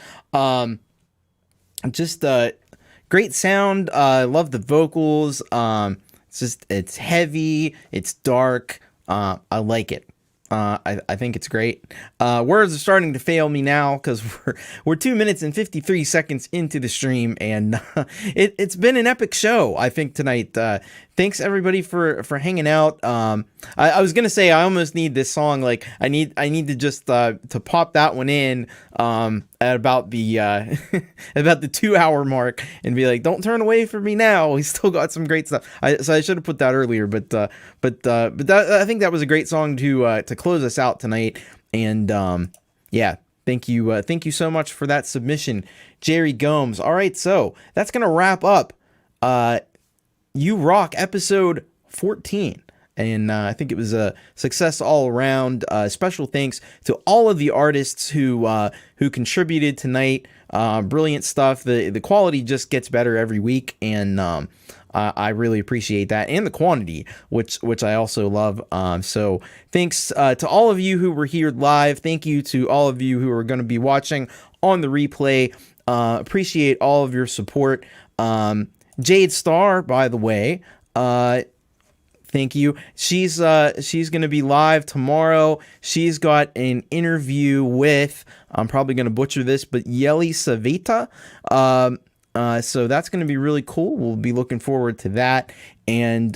Just great sound. Love the vocals. It's heavy. It's dark. I like it. I think it's great. Words are starting to fail me now because we're 2 minutes and 53 seconds into the stream, and it's been an epic show, I think, tonight. Thanks everybody for hanging out. I was gonna say I almost need this song. Like I need to just to pop that one in at about the about the 2 hour mark and be like, don't turn away from me now. We still got some great stuff. So I should have put that earlier, but that, I think that was a great song to close us out tonight. And yeah, thank you so much for that submission, Jerry Gomes. All right, so that's gonna wrap up You Rock episode 14. And I think it was a success all around. Special thanks to all of the artists who contributed tonight. Brilliant stuff. The quality just gets better every week, and I really appreciate that, and the quantity, which I also love. So thanks to all of you who were here live. Thank you to all of you who are going to be watching on the replay. Appreciate all of your support. Jade Star, by the way, thank you. She's going to be live tomorrow. She's got an interview with, I'm probably going to butcher this, but Yeli Savita. So that's going to be really cool. We'll be looking forward to that. And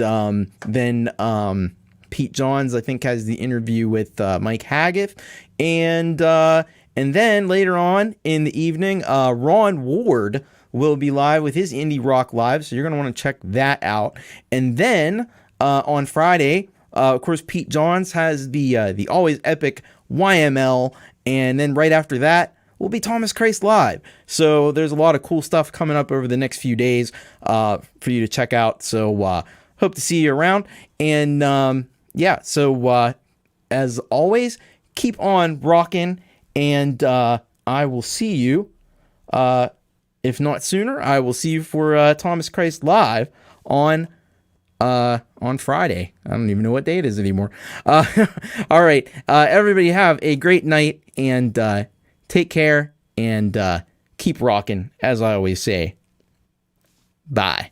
then Pete Johns, I think, has the interview with Mike Haggith. And then later on in the evening, Ron Ward will be live with his Indie Rock Live. So you're going to want to check that out. And then on Friday, of course, Pete Johns has the always epic YML, and then right after that will be Thomas Christ Live. So there's a lot of cool stuff coming up over the next few days for you to check out. So hope to see you around. And yeah, so as always, keep on rocking, and I will see you. If not sooner, I will see you for Thomas Christ Live on Friday. I don't even know what day it is anymore. All right. Everybody have a great night, and take care, and keep rocking, as I always say. Bye.